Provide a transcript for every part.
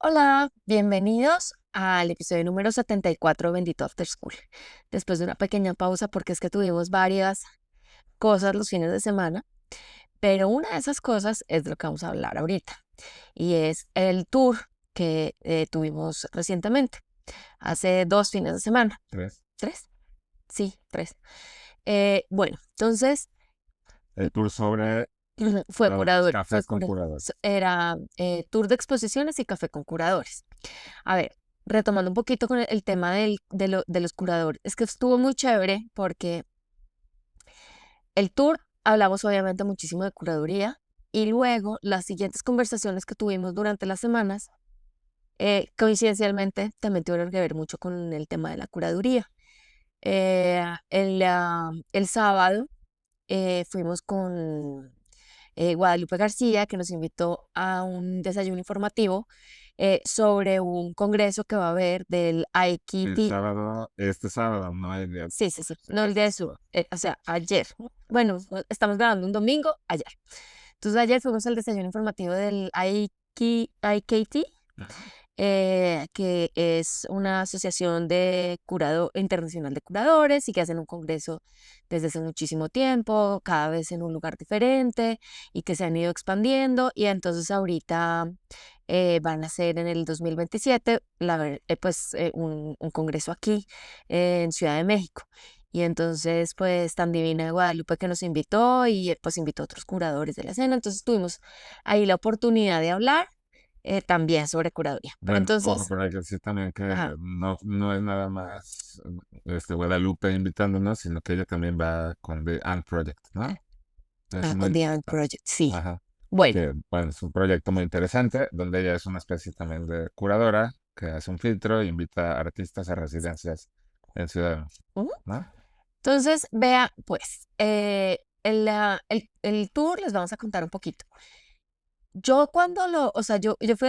Hola, bienvenidos al episodio número 74 de Bendito After School. Después de una pequeña pausa porque es que tuvimos varias cosas los fines de semana, pero una de esas cosas es de lo que vamos a hablar ahorita y es el tour que tuvimos recientemente, hace 2 fines de semana. Tres. ¿Tres? Sí, tres. Bueno, entonces El tour sobre fue curador, cafés con curador. era tour de exposiciones y café con curadores. A ver, retomando un poquito con el tema de los curadores, es que estuvo muy chévere porque el tour hablamos obviamente muchísimo de curaduría y luego las siguientes conversaciones que tuvimos durante las semanas, coincidencialmente también tuvieron que ver mucho con el tema de la curaduría. El sábado fuimos con Guadalupe García, que nos invitó a un desayuno informativo sobre un congreso que va a haber del El IKT. sábado, este sábado, no hay día. Sí, sí, sí, no el día de su, o sea, ayer. Bueno, estamos grabando un domingo, ayer. Entonces ayer fuimos al desayuno informativo del IKT, Ajá. que es una asociación de internacional de curadores y que hacen un congreso desde hace muchísimo tiempo, cada vez en un lugar diferente y que se han ido expandiendo y entonces ahorita van a hacer en el 2027 un congreso aquí en Ciudad de México. Y entonces, pues, tan divina de Guadalupe que nos invitó y pues invitó a otros curadores de la escena. Entonces tuvimos ahí la oportunidad de hablar también sobre curaduría. Pero Bueno, ojo, entonces, pero hay que decir también que ajá, no es nada más Guadalupe invitándonos, sino que ella también va con The Ant Project, ¿no? Es con muy, The Ant Project, sí. ajá, Bueno, que bueno, es un proyecto muy interesante, donde ella es una especie también de curadora, que hace un filtro e invita a artistas a residencias en Ciudad de México, ujú. ¿no? Entonces, vea, pues, el tour les vamos a contar un poquito. Yo o sea, yo fui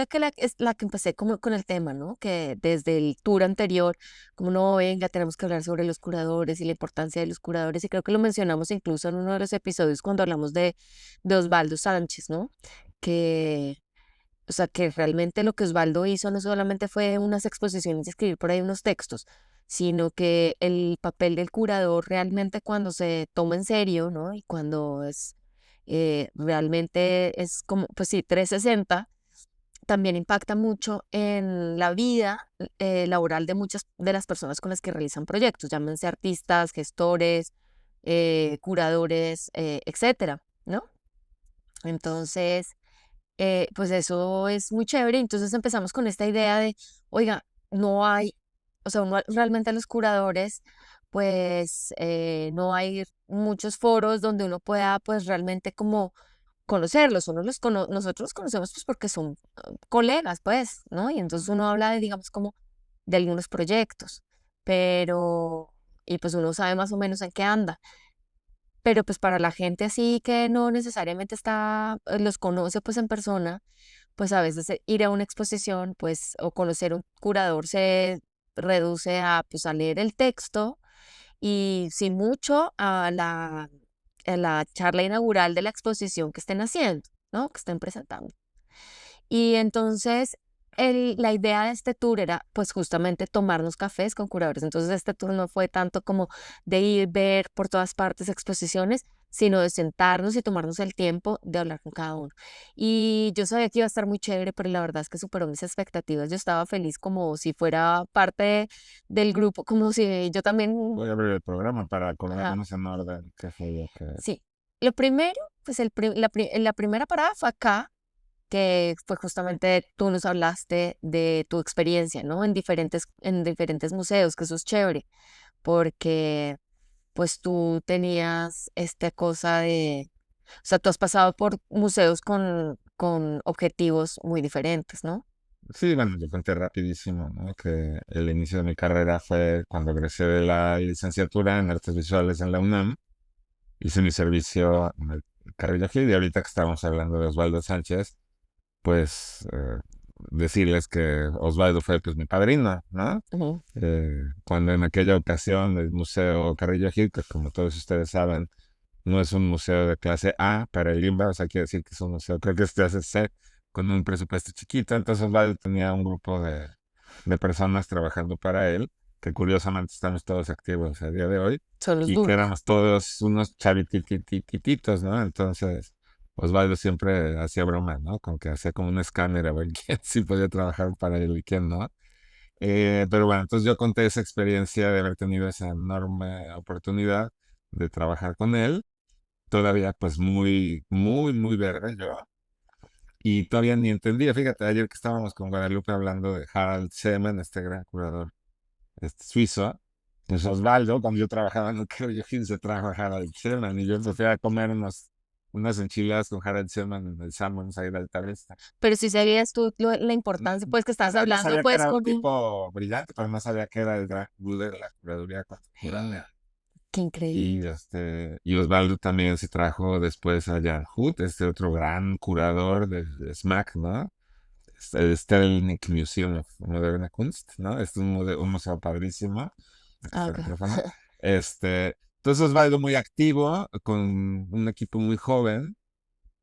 la que empecé como con el tema, ¿no? Que desde el tour anterior, como no, venga, tenemos que hablar sobre los curadores y la importancia de los curadores, y creo que lo mencionamos incluso en uno de los episodios cuando hablamos de Osvaldo Sánchez, ¿no? Que, o sea, que realmente lo que Osvaldo hizo no solamente fue unas exposiciones y escribir por ahí unos textos, sino que el papel del curador realmente cuando se toma en serio, ¿no? Y cuando realmente es como, pues sí, 360, también impacta mucho en la vida laboral de muchas de las personas con las que realizan proyectos, llámense artistas, gestores, curadores, etcétera, ¿no? Entonces, pues eso es muy chévere. Entonces empezamos con esta idea de, oiga, no hay, o sea, realmente los curadores, pues no hay muchos foros donde uno pueda, pues realmente como conocerlos. Nosotros los conocemos pues porque son colegas, pues, ¿no? Y entonces uno habla de, digamos, como de algunos proyectos, pero, y pues uno sabe más o menos en qué anda. Pero pues para la gente así que no necesariamente los conoce pues en persona, pues a veces ir a una exposición pues o conocer un curador se reduce a pues a leer el texto y sin mucho a la charla inaugural de la exposición que estén haciendo, ¿no? Que estén presentando. Y entonces la idea de este tour era pues justamente tomarnos cafés con curadores. Entonces este tour no fue tanto como de ir, ver por todas partes exposiciones, sino de sentarnos y tomarnos el tiempo de hablar con cada uno. Y yo sabía que iba a estar muy chévere, pero la verdad es que superó mis expectativas. Yo estaba feliz como si fuera parte del grupo, como si yo también, Voy a abrir el programa para ajá, acordarnos en orden qué fue lo que... sí. Lo primero, pues la primera parada fue acá que fue justamente tú nos hablaste de tu experiencia, ¿no? En diferentes museos, que eso es chévere, porque pues tú tenías esta cosa o sea, tú has pasado por museos con objetivos muy diferentes, ¿no? Sí, bueno, yo conté rapidísimo, ¿no? Que el inicio de mi carrera fue cuando egresé de la licenciatura en artes visuales en la UNAM. Hice mi servicio en el Carrillo Gil y ahorita que estábamos hablando de Osvaldo Sánchez, pues decirles que Osvaldo fue pues mi padrino, ¿no? Ujú. Cuando en aquella ocasión el Museo Carrillo Gil, que como todos ustedes saben, no es un museo de clase A para el INBA, o sea, quiere decir que es un museo, creo que es clase C con un presupuesto chiquito. Entonces Osvaldo tenía un grupo de personas trabajando para él, que curiosamente estamos todos activos a día de hoy, Son los y que duros. éramos todos unos chavititititos, ¿no? Entonces Osvaldo siempre hacía broma, ¿no? Con que hacía como un escáner a ver quién sí podía trabajar para él y quién no. Pero bueno, entonces yo conté esa experiencia de haber tenido esa enorme oportunidad de trabajar con él, todavía pues muy, muy, muy verde yo, y todavía ni entendía. Fíjate, ayer que estábamos con Guadalupe hablando de Harald Semen, este gran curador suizo, pues Osvaldo, cuando yo trabajaba en el Creo se trajo a Harald Semen y yo empecé a comer unas enchiladas con Harald Semen en el Salmons ahí de Altavista. Pero si sabías tú la importancia, pues que estabas No hablando, sabía que pues era un con un... tipo brillante, pero no sabía que era el gran gurú de la curaduría contemporánea. Qué increíble. Y Osvaldo también se trajo después a Jan Hut, este otro gran curador de SMAC, ¿no? El Stellnik Museum of Moderne Kunst, ¿no? Es un museo padrísimo. Aquí Ah, está el ok. micrófono. Entonces Osvaldo muy activo, con un equipo muy joven,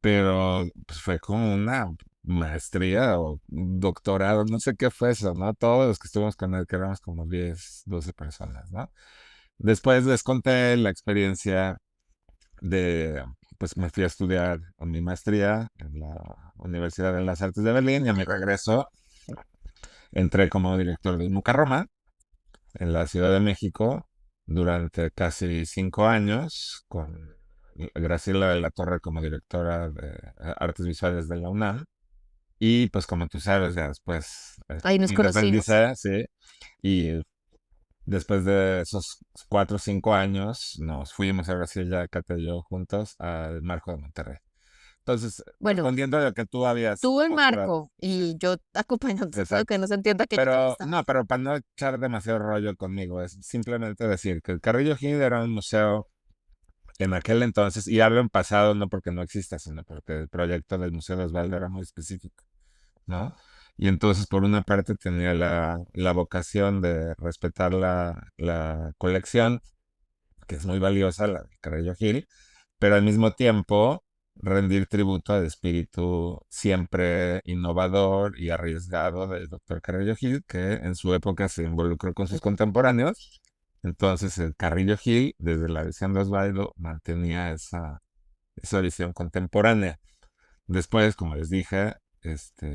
pero pues fue como una maestría o un doctorado, no sé qué fue eso, ¿no? Todos los que estuvimos con él, que éramos como 10 12 personas, ¿no? Después les conté la experiencia de, pues me fui a estudiar mi maestría en la Universidad de las Artes de Berlín y a mi regreso entré como director del Mucarroma en la Ciudad de México durante casi 5 años con Graciela de la Torre como directora de Artes Visuales de la UNAM. Y pues como tú sabes, ya después Ahí nos conocimos. independicé, sí, y después de esos 4 o 5 años, nos fuimos ahora sí ya, Cata y yo, juntos al Marco de Monterrey. Entonces, Bueno, respondiendo a lo que tú habías tú en mostrado, Marco y yo acompañándote, todo que exacto. no se entienda que yo también Pero estaba no, ahí. pero para no echar demasiado rollo conmigo, es simplemente decir que el Carrillo Gil era un museo en aquel entonces, y hablo en pasado no porque no exista, sino porque el proyecto del Museo de Osvaldo era muy específico, ¿no? Y entonces, por una parte, tenía la vocación de respetar la colección, que es muy valiosa, la de Carrillo Gil, pero al mismo tiempo rendir tributo al espíritu siempre innovador y arriesgado del doctor Carrillo Gil, que en su época se involucró con sus contemporáneos. Entonces, el Carrillo Gil, desde la visión de Osvaldo, mantenía esa visión contemporánea. Después, como les dije,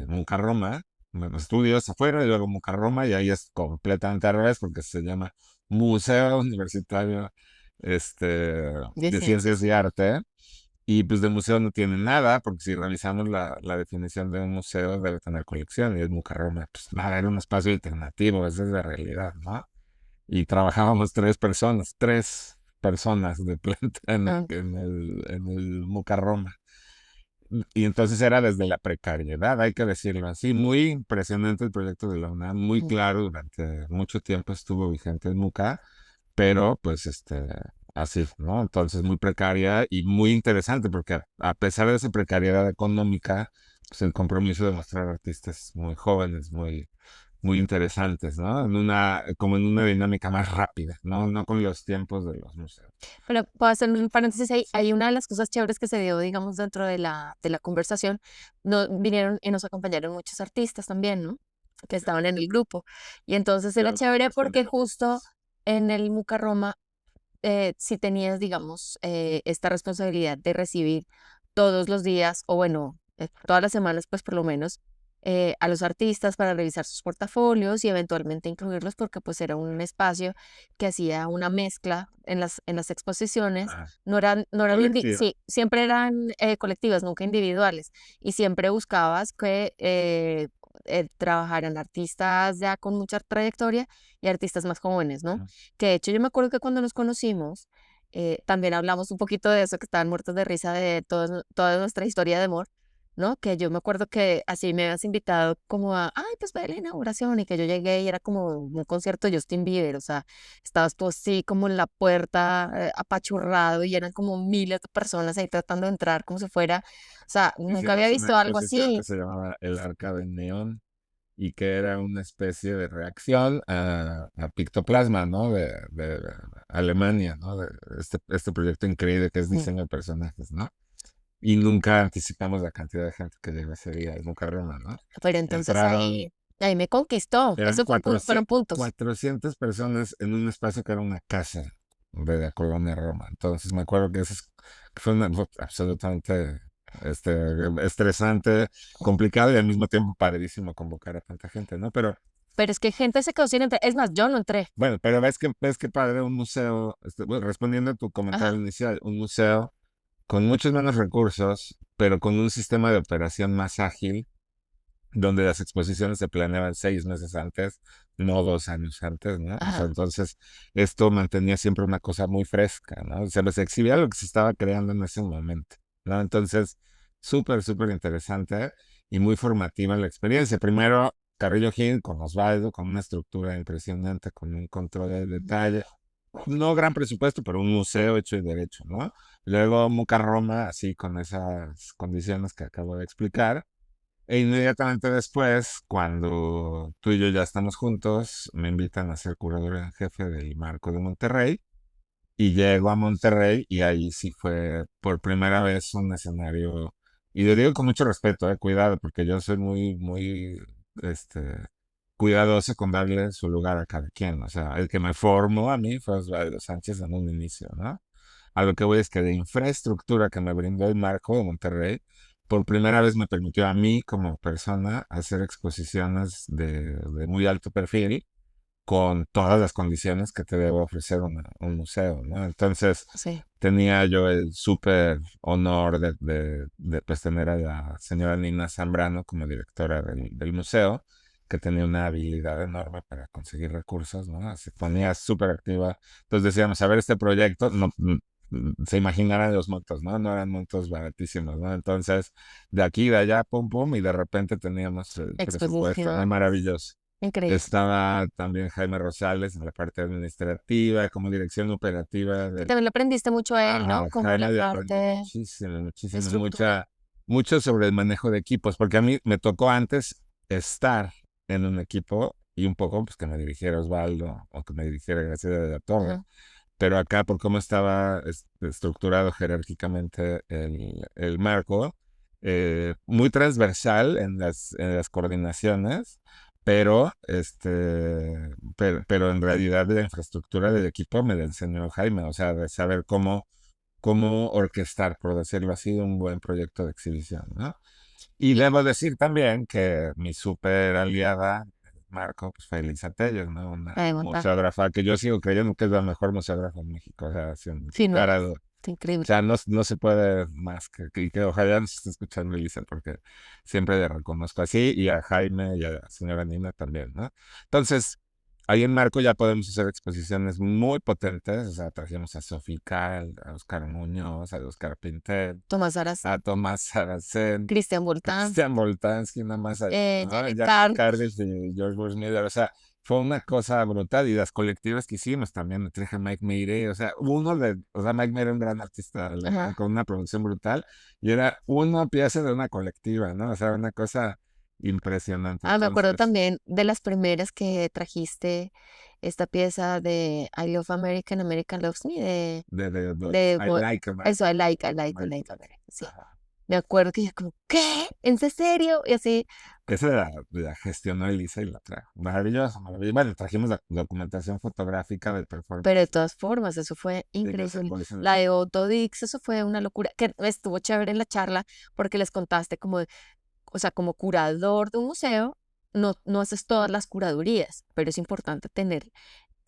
Mucarroma, bueno, estudios afuera y luego Mucarroma, y ahí es completamente al revés porque se llama Museo Universitario este, De de Ciencias ciencias. y Arte. Y pues de museo no tiene nada, porque si revisamos la definición de un museo debe tener colección, y el Mucarroma, pues nada, era un espacio alternativo, esa es la realidad, ¿no? Y trabajábamos tres personas de planta Ah, en el Mucarroma. Y entonces era desde la precariedad, hay que decirlo así. Muy impresionante el proyecto de la UNAM, muy mm. claro, durante mucho tiempo estuvo vigente el MUCA, pero pues así, ¿no? Entonces muy precaria y muy interesante porque a pesar de esa precariedad económica, pues el compromiso de mostrar artistas muy jóvenes, muy interesantes, ¿no? Como en una dinámica más rápida, ¿no? No con los tiempos de los museos. Pero puedo hacer un paréntesis ahí. Hay una de las cosas chéveres que se dio, digamos, dentro de la conversación. No, vinieron y nos acompañaron muchos artistas también, ¿no? Que estaban en el grupo. Y entonces era Yo, chévere porque bastante. justo en el Mucarroma si tenías, digamos, esta responsabilidad de recibir todos los días, o bueno, todas las semanas, pues por lo menos, a los artistas para revisar sus portafolios y eventualmente incluirlos, porque pues era un espacio que hacía una mezcla en las exposiciones. Ah, No eran colectiva. sí, siempre eran colectivas, nunca individuales. Y siempre buscabas que trabajaran artistas ya con mucha trayectoria y artistas más jóvenes, ¿no? Ujú. Que de hecho yo me acuerdo que cuando nos conocimos, también hablamos un poquito de eso, que estaban muertos de risa de toda nuestra historia de amor, ¿no? Que yo me acuerdo que así me habías invitado como a, ay, pues ve a la inauguración, y que yo llegué y era como un concierto de Justin Bieber, o sea, estabas tú así como en la puerta, apachurrado, y eran como miles de personas ahí tratando de entrar como si fuera, o sea, nunca había Hicimos una visto algo exposición que así. se llamaba El Arca de Neón y que era una especie de reacción a Pictoplasma, ¿no? De Alemania, ¿no? De este proyecto increíble que es Mm. diseño de personajes, ¿no? y nunca anticipamos la cantidad de gente que llegó ese día, es Mucarroma, ¿no? Pero entonces Entraron, ahí me conquistó. eran Eso fue, fueron puntos. 400 personas en un espacio que era una casa de la colonia Roma. Entonces me acuerdo que fue absolutamente estresante, complicado y al mismo tiempo padrísimo convocar a tanta gente, ¿no? Pero Pero es que gente se quedó sin entrar. Es más, yo no entré. bueno, pero ves que padre un museo, bueno, respondiendo a tu comentario Ajá. inicial, un museo con muchos menos recursos, pero con un sistema de operación más ágil, donde las exposiciones se planeaban 6 meses antes, no 2 años antes, ¿no? O sea, Ajá. entonces esto mantenía siempre una cosa muy fresca, ¿no? O sea, se exhibía lo que se estaba creando en ese momento, ¿no? Entonces, súper, súper interesante y muy formativa la experiencia. Primero, Carrillo Gil con Osvaldo, con una estructura impresionante, con un control de detalle. No gran presupuesto, pero un museo hecho y derecho, ¿no? Luego Muca Roma, así con esas condiciones que acabo de explicar. E inmediatamente después, cuando tú y yo ya estamos juntos, me invitan a ser curador en jefe del Marco de Monterrey. Y llego a Monterrey y ahí sí fue por primera vez un escenario, y lo digo con mucho respeto, cuidado, porque yo soy muy, muy, este, cuidadoso con darle su lugar a cada quien. O sea, el que me formó a mí fue Osvaldo Sánchez en un inicio, ¿no? A lo que voy es que de infraestructura que me brindó el Marco de Monterrey, por primera vez me permitió a mí como persona hacer exposiciones de muy alto perfil con todas las condiciones que te debe ofrecer un museo, ¿no? Entonces Sí. tenía yo el súper honor pues, tener a la señora Nina Zambrano como directora del museo, que tenía una habilidad enorme para conseguir recursos, ¿no? Se ponía súper activa. Entonces decíamos, a ver, este proyecto, no, se imaginarán los montos, ¿no? No eran montos baratísimos, ¿no? Entonces, de aquí, de allá, pum, pum, y de repente teníamos el presupuesto, ¿no? Exposición. Maravilloso. Increíble. Estaba también Jaime Rosales en la parte administrativa, como dirección operativa Y del... también le aprendiste mucho a él, ¿no? Ajá, Como la Jaime, de aprendí parte muchísimo, de muchísimo, estructura. mucho sobre el manejo de equipos, porque a mí me tocó antes estar en un equipo y un poco pues que me dirigiera Osvaldo o que me dirigiera Graciela de la Torre. Ajá. Pero acá, por cómo estaba estructurado jerárquicamente el marco, muy transversal en las coordinaciones, pero, pero en realidad la infraestructura del equipo me la enseñó Jaime, o sea, de saber cómo orquestar, por decirlo así, un buen proyecto de exhibición, ¿no? Y Y debo decir también que mi súper aliada, Marco, pues fue Elisa Telles, ¿no? Una de montaje. museógrafa que yo sigo creyendo que es la mejor museógrafa en México, o sea, sin Sí, no cara de es. duda. Es O increíble. sea, no se puede más que ojalá nos esté escuchando Elisa, porque siempre le reconozco así, y a Jaime y a la señora Nina también, ¿no? Entonces, ahí en Marco ya podemos hacer exposiciones muy potentes, o sea, trajimos a Sofía Cal, a Oscar Muñoz, a Oscar Pintel, Tomás Aras, a Tomás Saracen, Cristian Voltán, Christian Voltansky, nada más allá, ¿no? Jenny Jack Carr. Cardiff y George Bush Miller, o sea, fue una cosa brutal. Y las colectivas que hicimos también, me traje a Mike Meire, o sea, o sea, Mike Meire, un gran artista alemán Ajá. con una producción brutal, y era una pieza de una colectiva, ¿no? O sea, una cosa impresionante. Ah, me acuerdo Entonces, también de las primeras que trajiste esta pieza de I Love American, American Loves Me, de I like eso, America. I like America. America, sí. Ajá. Me acuerdo que yo como, ¿qué? ¿En serio? Y así, Esa la gestionó Elisa y la trajo. Maravilloso, maravilloso. Bueno, trajimos la documentación fotográfica del pero de performance todas formas, eso fue de Joseph increíble. Boyce en el La de Festival. Otto Dix, eso fue una locura, que estuvo chévere en la charla porque les contaste como, o sea, como curador de un museo, no haces todas las curadurías, pero es importante tener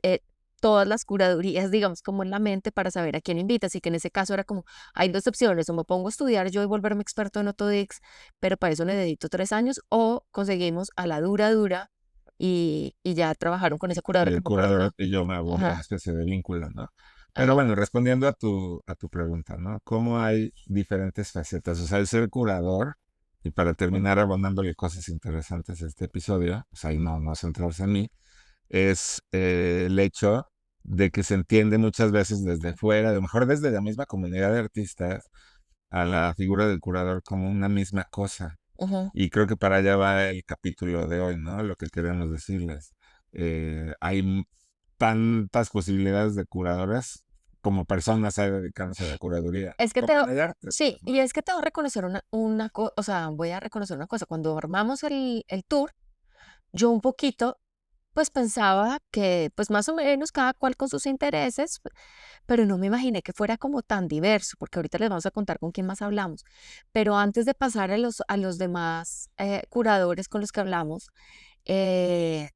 eh, todas las curadurías, digamos, como en la mente para saber a quién invitas. Y que en ese caso era como, hay dos opciones, o me pongo a estudiar yo y volverme experto en Autodix, pero para eso necesito 3 años, o conseguimos a la dura, dura, y ya trabajaron con ese curador Y que el me acuerdo que... curador y yo me hago una Ajá, especie de vínculo, ¿no? Pero ajá, bueno, respondiendo a tu pregunta, ¿no? ¿Cómo hay diferentes facetas? O sea, el ser curador, y para terminar abonándole cosas interesantes a este episodio, o sea, y no centrarse en mí, es el hecho de que se entiende muchas veces desde fuera, a lo mejor desde la misma comunidad de artistas, a la figura del curador como una misma cosa. ajá. Y creo que para allá va el capítulo de hoy, ¿no? Lo que queremos decirles. Hay tantas posibilidades de curadoras como personas ahí dedicándose a la curaduría. Es que Como en el arte, sí, pues, ¿no? y es que te voy a reconocer o sea, voy a reconocer una cosa, cuando armamos el tour, yo un poquito, pues pensaba que, pues más o menos cada cual con sus intereses, pero no me imaginé que fuera como tan diverso, porque ahorita les vamos a contar con quién más hablamos. Pero antes de pasar a los demás curadores con los que hablamos, eh,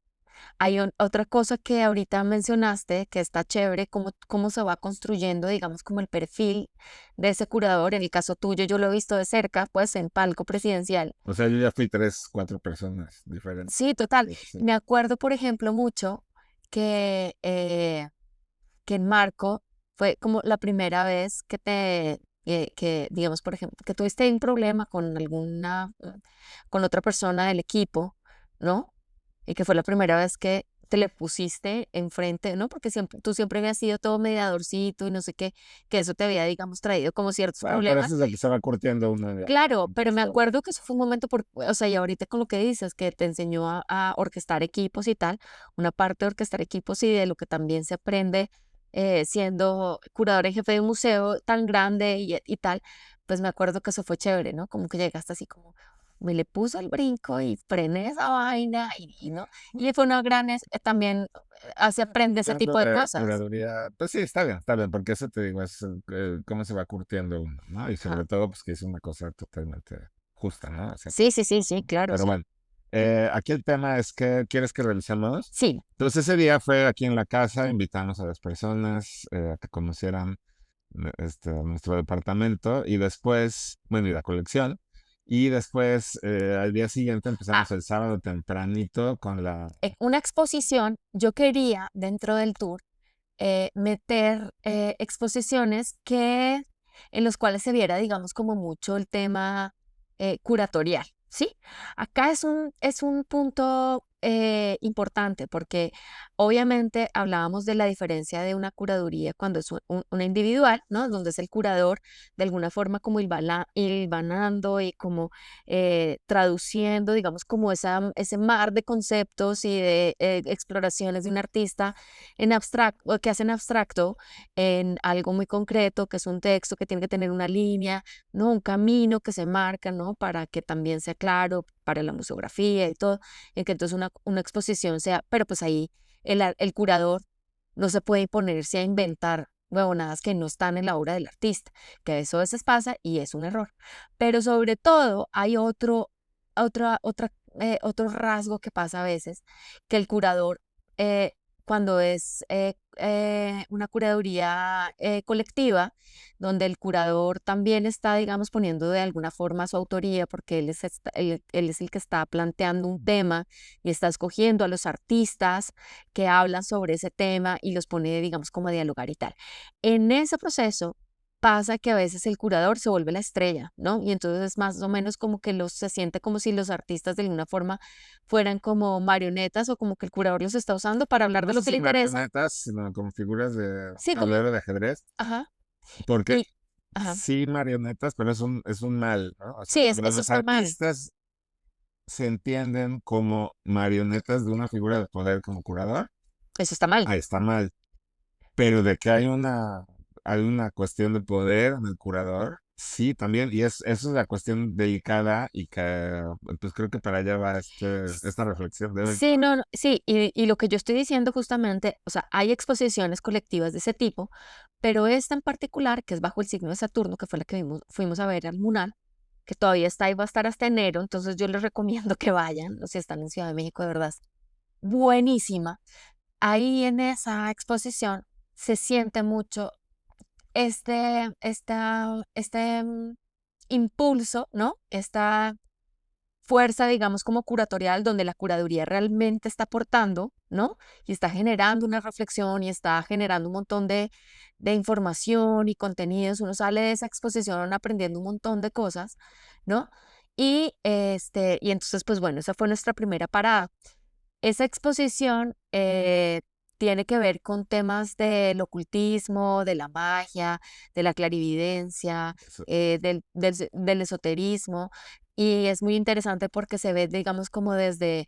hay otra cosa que ahorita mencionaste que está chévere, cómo se va construyendo, digamos, como el perfil de ese curador. En el caso tuyo, yo lo he visto de cerca, pues en palco presidencial. O sea, yo ya fui 3, 4 personas diferentes. Sí, total. Sí, sí. Me acuerdo, por ejemplo, mucho que, eh, que en Marco fue como la primera vez que, digamos, por ejemplo, que tuviste un problema con con otra persona del equipo, ¿no? Y que fue la primera vez que te le pusiste enfrente, ¿no? Porque tú siempre habías sido todo mediadorcito y no sé qué, que eso te había, digamos, traído como ciertos Bueno, pero problemas. eso es lo que se va curtiendo uno Claro, en pero me esto. acuerdo que eso fue un momento o sea, y ahorita con lo que dices, que te enseñó a orquestar equipos y tal, una parte de orquestar equipos y de lo que también se aprende siendo curador en jefe de un museo tan grande y tal, pues me acuerdo que eso fue chévere, ¿no? Como que llegaste así como, me le puso el brinco y frené esa vaina ¿no? Y fue una también se aprende ese Hablando tipo de de cosas. curaduría, pues sí, está bien, porque eso te digo, es cómo se va curtiendo uno, ¿no? Y Ajá. sobre todo, pues que es una cosa totalmente justa, ¿no? O sea, Sí, sí, sí, sí, claro, pero sí. bueno, aquí el tema es que quieres que realizamos. Sí, Entonces ese día fue aquí en la casa, invitamos a las personas a que conocieran nuestro departamento y después, bueno, y la colección. Y después, al día siguiente ah, empezamos el sábado tempranito con la... en una exposición, yo quería dentro del tour meter exposiciones en los cuales se viera, digamos, como mucho el tema curatorial, ¿sí? Acá es un punto importante porque obviamente hablábamos de la diferencia de una curaduría cuando es una individual, ¿no? Donde es el curador de alguna forma como hilvanando y como traduciendo, digamos, como ese mar de conceptos y de exploraciones de un artista en abstracto, que hacen abstracto en algo muy concreto, que es un texto que tiene que tener una línea, ¿no? Un camino que se marca, ¿no? Para que también sea claro para la museografía y todo, en que entonces una exposición sea, pero pues ahí el curador no se puede ponerse a inventar huevonadas que no están en la obra del artista, que eso a veces pasa y es un error. Pero sobre todo hay otro rasgo que pasa a veces, que el curador eh, cuando es una curaduría colectiva, donde el curador también está, digamos, poniendo de alguna forma su autoría, porque él es el que está planteando un tema y está escogiendo a los artistas que hablan sobre ese tema y los pone, digamos, como a dialogar y tal. En ese proceso pasa que a veces el curador se vuelve la estrella, ¿no? Y entonces es más o menos como que se siente como si los artistas de alguna forma fueran como marionetas o como que el curador los está usando para hablar de No lo sé que si le interesa. marionetas, sino como figuras de Sí, como, tablero de ajedrez. ajá, Porque y, ajá. sí marionetas, pero es un mal, ¿no? O sea, Sí, cuando eso los está mal. artistas se entienden como marionetas de una figura de poder como curador, Eso está mal. ahí está mal. Pero de que hay una cuestión de poder en el curador, sí, también. Y eso es la cuestión delicada y que, pues creo que para allá va esta reflexión de hoy. Sí, no, no, sí, y lo que yo estoy diciendo justamente, o sea, hay exposiciones colectivas de ese tipo, pero esta en particular, que es bajo el signo de Saturno, que fue la que fuimos a ver al Munal, que todavía está y va a estar hasta enero, entonces yo les recomiendo que vayan, o si están en Ciudad de México, de verdad, es buenísima. Ahí en esa exposición se siente mucho este impulso, ¿no? Esta fuerza, digamos, como curatorial, donde la curaduría realmente está aportando, ¿no? Y está generando una reflexión y está generando un montón de información y contenidos. Uno sale de esa exposición aprendiendo un montón de cosas, ¿no? Y entonces, pues bueno, esa fue nuestra primera parada. Esa exposición tiene que ver con temas del ocultismo, de la magia, de la clarividencia, Eso, del esoterismo, y es muy interesante porque se ve, digamos, como desde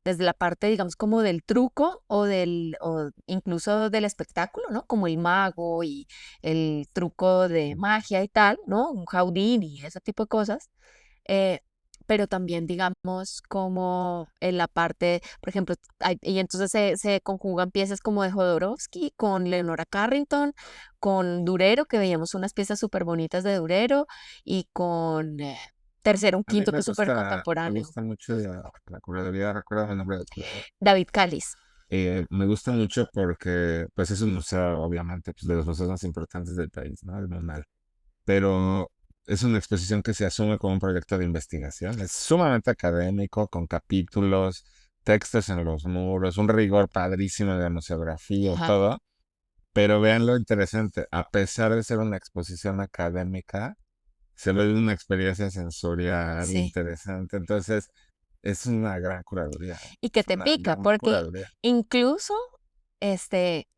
desde la parte, digamos, como del truco o incluso del espectáculo, ¿no? Como el mago y el truco de magia y tal, ¿no? Un Houdini y ese tipo de cosas. eh, pero también, digamos, como en la parte, por ejemplo, y entonces se conjugan piezas como de Jodorowsky con Leonora Carrington, con Durero, que veíamos unas piezas súper bonitas de Durero, y con Tercero, un A mí quinto, que es súper me contemporáneo, gusta mucho la curaduría, recuerdo el nombre del curador. David Callis. Me gusta mucho porque pues es un museo, obviamente, pues, de los museos más importantes del país, ¿no? El MUNAL. Pero es una exposición que se asume como un proyecto de investigación. Es sumamente académico, con capítulos, textos en los muros, un rigor padrísimo de museografía y Ajá, todo. Pero vean lo interesante, a pesar de ser una exposición académica, se ve una experiencia sensorial sí. interesante. Entonces, es una gran curaduría. Y que Es te una pica, gran porque curaduría. incluso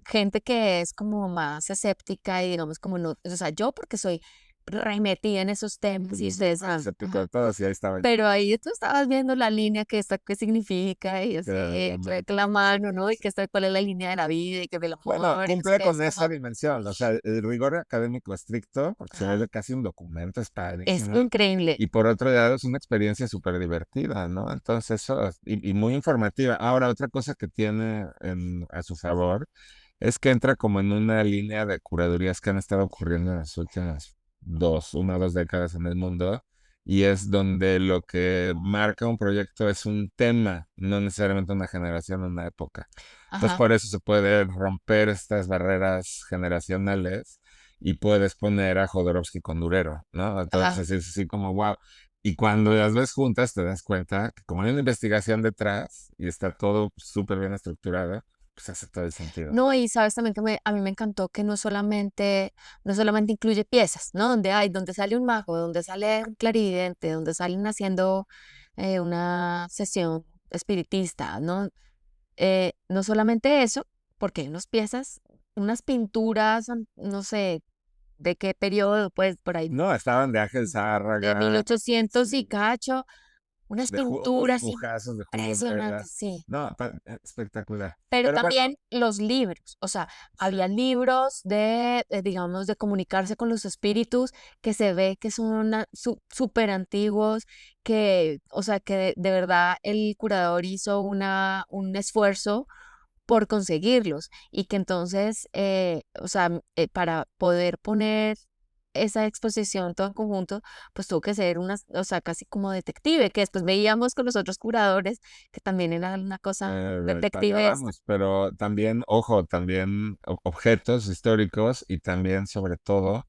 gente que es como más escéptica y digamos como no, o sea, yo porque soy remetida en esos temas y ustedes saben, Escéptico de todo, sí, ahí estaba yo. pero ahí tú estabas viendo la línea que esta qué significa y así, Que, que la mano, ¿no? Y que esta cuál es la línea de la vida y que del bueno, amor y no sé cumple qué, es con como, esa dimensión, o sea, el rigor académico estricto, porque se ajá, ve casi un documento, es es padrísimo. increíble. Y por otro lado, es una experiencia súper divertida, ¿no? Entonces, eso, y muy informativa. Ahora, otra cosa que tiene a su favor es que entra como en una línea de curadurías que han estado ocurriendo en las últimas 1 o 2 décadas en el mundo, y es donde lo que marca un proyecto es un tema, no necesariamente una generación o una época. Entonces, Ajá, por eso se puede romper estas barreras generacionales y puedes poner a Jodorowsky con Durero, ¿no? ajá. Entonces es así como, wow. Y cuando las ves juntas te das cuenta que como hay una investigación detrás y está todo súper bien estructurado, pues hace todo el sentido. No, y sabes también que a mí me encantó que no solamente incluye piezas, ¿no? Donde sale un mago, donde sale un clarividente, donde salen haciendo una sesión espiritista, ¿no? No solamente eso, porque hay unas piezas, unas pinturas, no sé de qué periodo, pues por ahí No, estaban de Ángel de Zárraga, 1800 y sí, cacho, unas unos pinturas dibujazos de Julio impresionantes, Vegas. sí. No, espectacular. Pero Pero bueno, también los libros, o sea, sí. había libros digamos, de comunicarse con los espíritus que se ve que son súper antiguos, que, o sea, que de verdad el curador hizo un esfuerzo por conseguirlos y que entonces, o sea, para poder poner esa exposición todo en conjunto, pues tuvo que ser una, o sea, casi como detective, que después veíamos con los otros curadores, que también era una cosa detective. Vamos, pero también, ojo, también objetos históricos y también, sobre todo,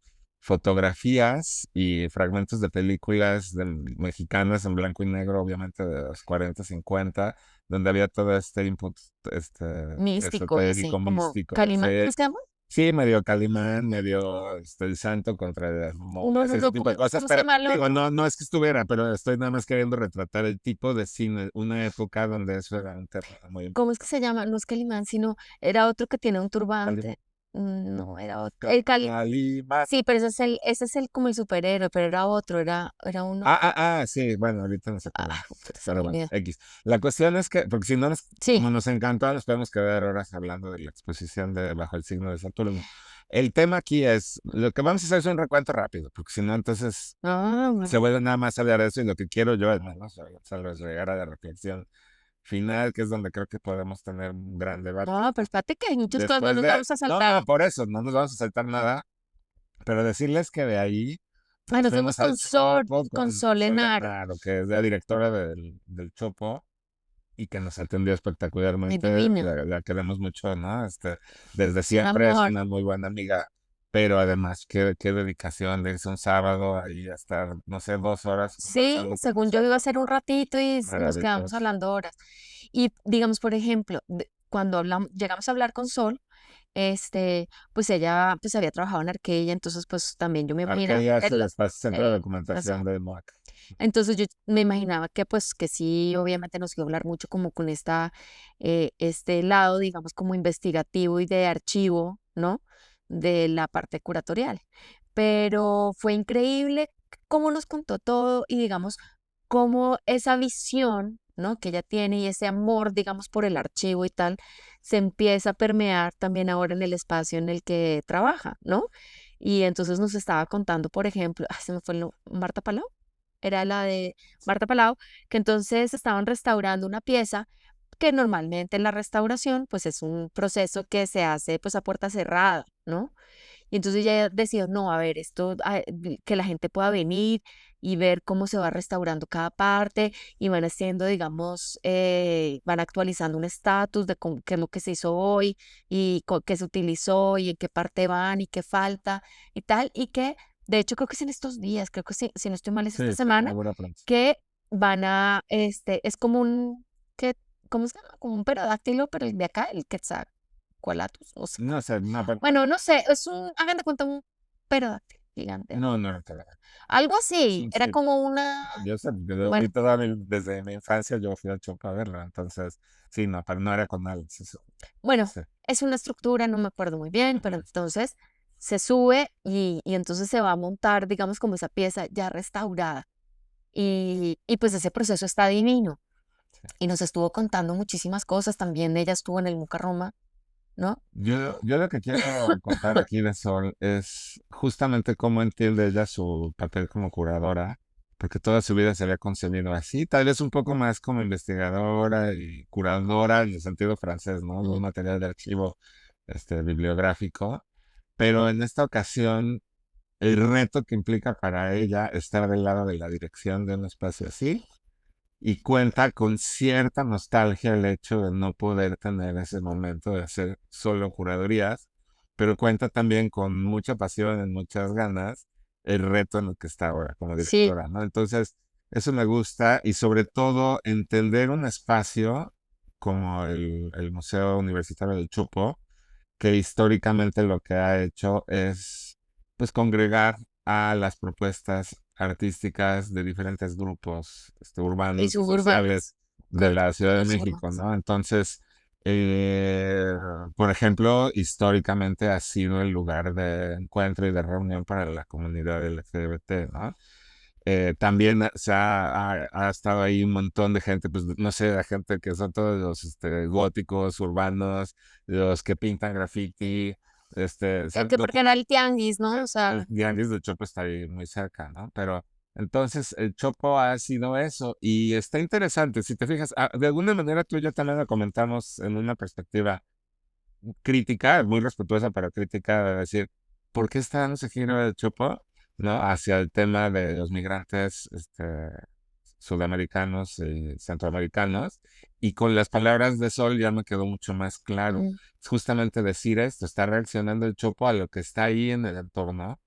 fotografías y fragmentos de películas mexicanas en blanco y negro, obviamente de los 40, 50, donde había todo este input este, Místico y así, esotérico, como místico. Calimán, Sí, ¿cómo se llama? sí, medio Calimán, medio el santo contra Uno, no, ese no, tipo de cosas, ¿cómo se pero llama el digo, otro? no es que estuviera, pero estoy nada más queriendo retratar el tipo de cine, una época donde eso era un tema muy ¿Cómo es que se llama? No es Calimán, sino era otro que tiene un Calimán. turbante. No, era otro. El Cali, Calimán. sí, pero ese es el como el superhéroe, pero era otro, era uno. Sí, bueno, ahorita nos Ah, acordamos. Sí, se me pero bueno, olvidó. X. La cuestión es que, porque si no, Sí. como nos encantó, nos podemos quedar horas hablando de la exposición de Bajo el signo de Saturno. El tema aquí es, lo que vamos a hacer es un recuento rápido, porque si no, entonces Ah, se bueno. vuelve nada más hablar de eso y lo que quiero yo, al menos, es llegar a la reflexión final, que es donde creo que podemos tener un gran debate. No, pero espérate que hay muchas cosas, no Después nos de, vamos a no, saltar. no, por eso, no nos vamos a saltar nada, pero decirles que de ahí Ah, nos fuimos fuimos al Chopo con con Sol Sol Enaro. Enaro, que es la directora del Chopo y que nos atendió Muy espectacularmente. divina. La queremos mucho, ¿no? Desde Es un siempre es amor. una muy buena amiga, pero además, qué dedicación de irse un sábado ahí a estar, no sé, 2 horas Sí, conversando con según yo iba a nosotros. ser un ratito y nos quedamos Maravilloso. hablando horas. Y digamos, por ejemplo, cuando llegamos a hablar con Sol, pues ella pues había trabajado en Arquella, entonces pues también yo me imaginaba, Arcadia es el espacio centro de documentación exacto. de MOAC. Entonces yo me imaginaba que pues que sí, obviamente nos iba a hablar mucho como con este lado, digamos, como investigativo y de archivo, ¿no? De la parte curatorial. Pero fue increíble cómo nos contó todo y digamos, cómo esa visión ¿no? Que ella tiene y ese amor, digamos, por el archivo y tal, se empieza a permear también ahora en el espacio en el que trabaja, ¿no? Y entonces nos estaba contando, por ejemplo, se me fue Marta Palau, era la de Marta Palau, que entonces estaban restaurando una pieza que normalmente en la restauración, pues es un proceso que se hace pues a puerta cerrada, ¿no? Y entonces ella decidió, no, a ver, esto, que la gente pueda venir y ver cómo se va restaurando cada parte y van haciendo, digamos, van actualizando un estatus de qué es lo que se hizo hoy y qué se utilizó y en qué parte van y qué falta y tal. Y que, de hecho, creo que es en estos días, creo que si no estoy mal es esta Sí, semana, ahora pronto. que van a, es como que, ¿cómo se llama? Como un pterodáctilo, pero el de acá, el Quetzalcoatlus, no sé. No sé, no, Bueno, no sé, hagan de cuenta un pterodáctilo gigante. no, no, no te la- Algo así, era sí, como una, yo sé, yo bueno, fui desde mi infancia yo fui al Chopo a verlo, entonces, sí, no, pero no era con Alex, eso, bueno, sí. es una estructura, no me acuerdo muy bien, pero entonces se sube y entonces se va a montar, digamos, como esa pieza ya restaurada. Y pues ese proceso está divino. Y nos estuvo contando muchísimas cosas. También ella estuvo en el Muca Roma, ¿no? Yo lo que quiero contar aquí de Sol es justamente cómo entiende ella su papel como curadora, porque toda su vida se había concebido así, tal vez un poco más como investigadora y curadora en el sentido francés, ¿no? De un material de archivo bibliográfico, pero en esta ocasión el reto que implica para ella estar del lado de la dirección de un espacio así y cuenta con cierta nostalgia el hecho de no poder tener ese momento de hacer solo curadurías, pero cuenta también con mucha pasión y muchas ganas el reto en el que está ahora como Sí, directora, ¿no? Entonces, eso me gusta y sobre todo entender un espacio como el Museo Universitario del Chopo, que históricamente lo que ha hecho es pues congregar a las propuestas artísticas de diferentes grupos y urbanos y suburbanas, sociales de la Ciudad de México, suburbanas. ¿no? Entonces, eh, por ejemplo, históricamente ha sido el lugar de encuentro y de reunión para la comunidad LGBT, ¿no? También ha estado ahí un montón de gente, pues no sé, la gente que son todos los góticos, urbanos, los que pintan graffiti, o sea, Que porque era el tianguis, ¿no? O el sea, Tianguis de Chopo está ahí muy cerca, ¿no? Pero entonces el Chopo ha sido eso y está interesante, si te fijas, de alguna manera tú y yo también lo comentamos en una perspectiva crítica, muy respetuosa, pero crítica, de decir, ¿por qué está dando ese giro del Chopo, ¿no? Hacia el tema de los migrantes, sudamericanos y centroamericanos. Y con las palabras de Sol ya me quedó mucho más claro. mm, Es justamente decir esto, está reaccionando el Chopo a lo que está ahí en el entorno.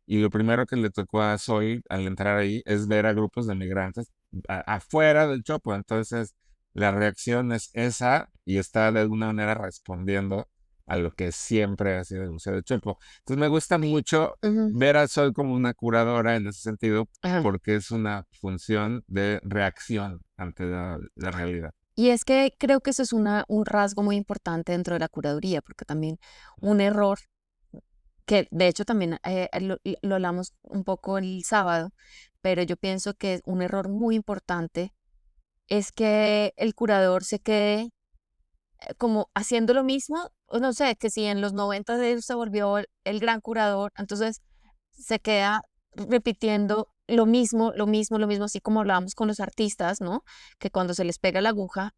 Y lo primero que le tocó a Sol al entrar ahí es ver a grupos de migrantes afuera del Chopo. Entonces, la reacción es esa y está de alguna manera respondiendo a lo que siempre ha sido el Museo del Chopo. Entonces, me gusta mucho ujú, ver a Sol como una curadora en ese sentido, ajá. porque es una función de reacción ante la realidad. Y es que creo que eso es un rasgo muy importante dentro de la curaduría, porque también un error, que de hecho también lo hablamos un poco el sábado, pero yo pienso que un error muy importante es que el curador se quede como haciendo lo mismo, o no sé, que si en los 90 él se volvió el gran curador, entonces se queda repitiendo lo mismo, lo mismo, lo mismo, así como hablábamos con los artistas, ¿no? Que cuando se les pega la aguja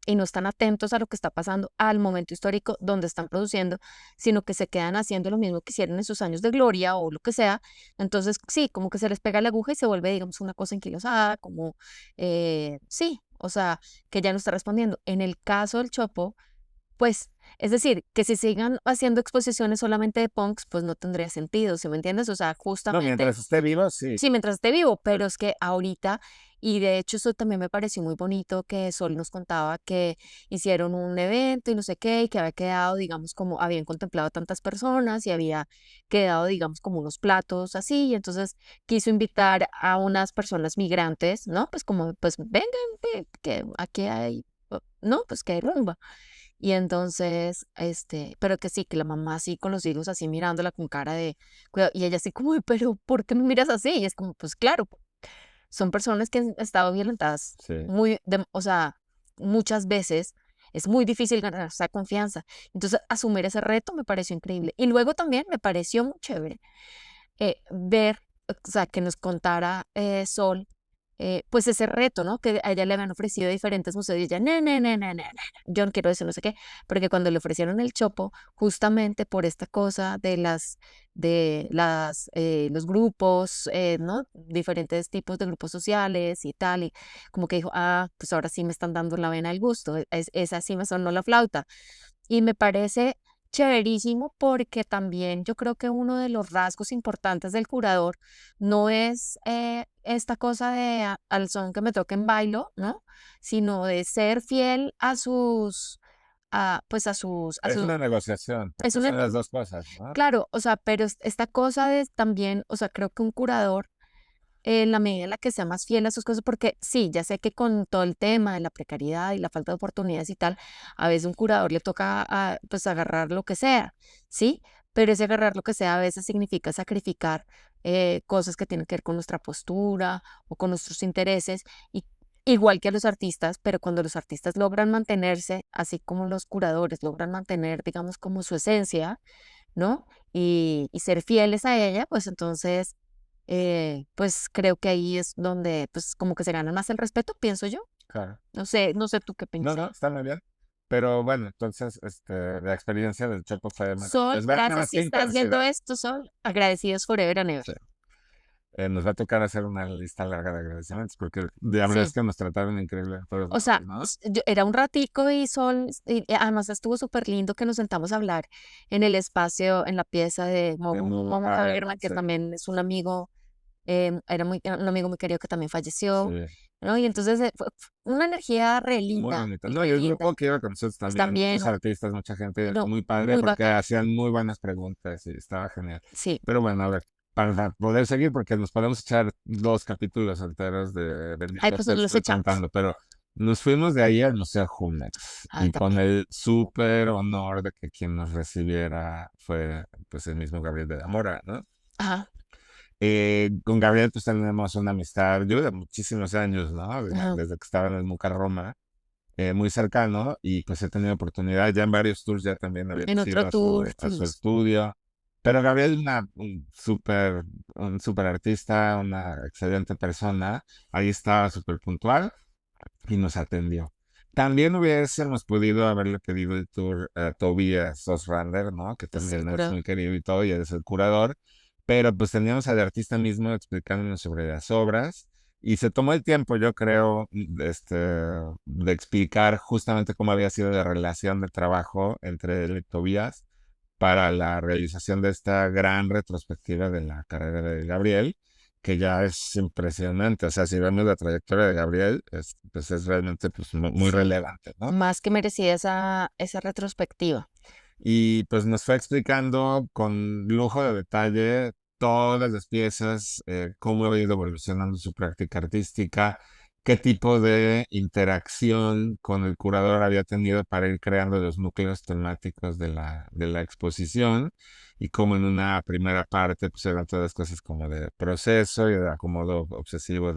y no están atentos a lo que está pasando al momento histórico donde están produciendo, sino que se quedan haciendo lo mismo que hicieron en sus años de gloria o lo que sea. Entonces, sí, como que se les pega la aguja y se vuelve, digamos, una cosa enquilosada, como, sí, o sea, que ya no está respondiendo. En el caso del Chopo, pues, es decir, que si sigan haciendo exposiciones solamente de punks, pues no tendría sentido, ¿sí me entiendes? O sea, No, justamente, mientras esté vivo, sí. sí, mientras esté vivo, pero es que ahorita, y de hecho eso también me pareció muy bonito que Sol nos contaba que hicieron un evento y no sé qué, y que había quedado, digamos, como habían contemplado tantas personas y había quedado, digamos, como unos platos así, y entonces quiso invitar a unas personas migrantes, ¿no? Pues como, pues vengan, que aquí hay, ¿no? Pues que hay rumba. Y entonces, pero que sí, que la mamá así con los hijos así mirándola con cara de cuidado, y ella así como, pero ¿por qué me miras así? Y es como, pues claro, son personas que han estado violentadas Sí. o sea, muchas veces. Es muy difícil ganar esa confianza. Entonces, asumir ese reto me pareció increíble. Y luego también me pareció muy chévere ver, o sea, que nos contara Sol, pues ese reto, ¿no? Que a ella le habían ofrecido diferentes museos y ella, no, no, no, no, no, no, yo no quiero eso, no sé qué, porque cuando le ofrecieron el Chopo, justamente por esta cosa los grupos, ¿no? Diferentes tipos de grupos sociales y tal, y como que dijo, ah, pues ahora sí me están dando la vena del gusto, esa sí me sonó la flauta. Y me parece chéverísimo porque también yo creo que uno de los rasgos importantes del curador no es esta cosa de al son que me toquen bailo, ¿no? Sino de ser fiel a pues a Es su, una negociación, es porque una, son las dos cosas, ¿no? claro, o sea, pero esta cosa de también, o sea, creo que un curador en la medida en la que sea más fiel a sus cosas, porque sí, ya sé que con todo el tema de la precariedad y la falta de oportunidades y tal, a veces un curador le toca pues agarrar lo que sea, ¿sí? Pero ese agarrar lo que sea a veces significa sacrificar cosas que tienen que ver con nuestra postura o con nuestros intereses, y, igual que a los artistas, pero cuando los artistas logran mantenerse, así como los curadores logran mantener, digamos, como su esencia, ¿no? Y ser fieles a ella, pues entonces pues creo que ahí es donde pues como que se gana más el respeto, pienso yo. Claro. No sé tú qué No, piensas. no, está muy bien. Pero bueno, entonces, la experiencia del Chopo fue, Sol, les va a gracias más si que estás viendo intensidad. esto, Sol. Agradecidos forever and ever. Sí. Nos va a tocar hacer una lista larga de agradecimientos porque la verdad es Sí. que nos trataron increíble en todos O lados, sea, ¿no? era un ratico y Sol, y además estuvo súper lindo que nos sentamos a hablar en el espacio, en la pieza de Momo Caverna, que Sí, también es un amigo, era un amigo muy querido que también sí, falleció, ¿no? Y entonces fue una energía re muy linda, bonito. y No, y re el linda. grupo que iba con nosotros Pues también, también, muchos artistas, mucha gente, no, muy padre muy porque bacano. hacían muy buenas preguntas y estaba genial. Sí. Pero bueno, a ver, para poder seguir, porque nos podemos echar 2 capítulos enteros de Ay, vendiendo pues nos los estoy echamos. contando, pero nos fuimos de ahí al Museo Jumex Ay, y con también. el súper honor de que quien nos recibiera fue pues el mismo Gabriel de la Mora, ¿no? Ajá, Con Gabriel pues tenemos una amistad, yo de muchísimos años, ¿no? ajá. Desde que estaba en el Muca Roma, muy cercano y pues he tenido oportunidad, ya en varios tours ya también En habíamos otro ido tour a su fuimos. estudio, pero Gabriel un súper artista, una excelente persona, ahí estaba súper puntual y nos atendió. También hubiésemos podido haberle pedido el tour a Tobias Osrander, ¿no? Que Es el también es curador. muy querido y todo, y es el curador, pero pues teníamos al artista mismo explicándonos sobre las obras y se tomó el tiempo, yo creo, de explicar justamente cómo había sido la relación de trabajo entre él y Tobías para la realización de esta gran retrospectiva de la carrera de Gabriel, que ya es impresionante. O sea, si vemos la trayectoria de Gabriel, pues es realmente pues, muy Sí, relevante, ¿no? más que merecida esa retrospectiva. Y pues nos fue explicando con lujo de detalle todas las piezas, cómo ha ido evolucionando su práctica artística, qué tipo de interacción con el curador había tenido para ir creando los núcleos temáticos de la exposición y cómo en una primera parte pues eran todas cosas como de proceso y de acomodo obsesivo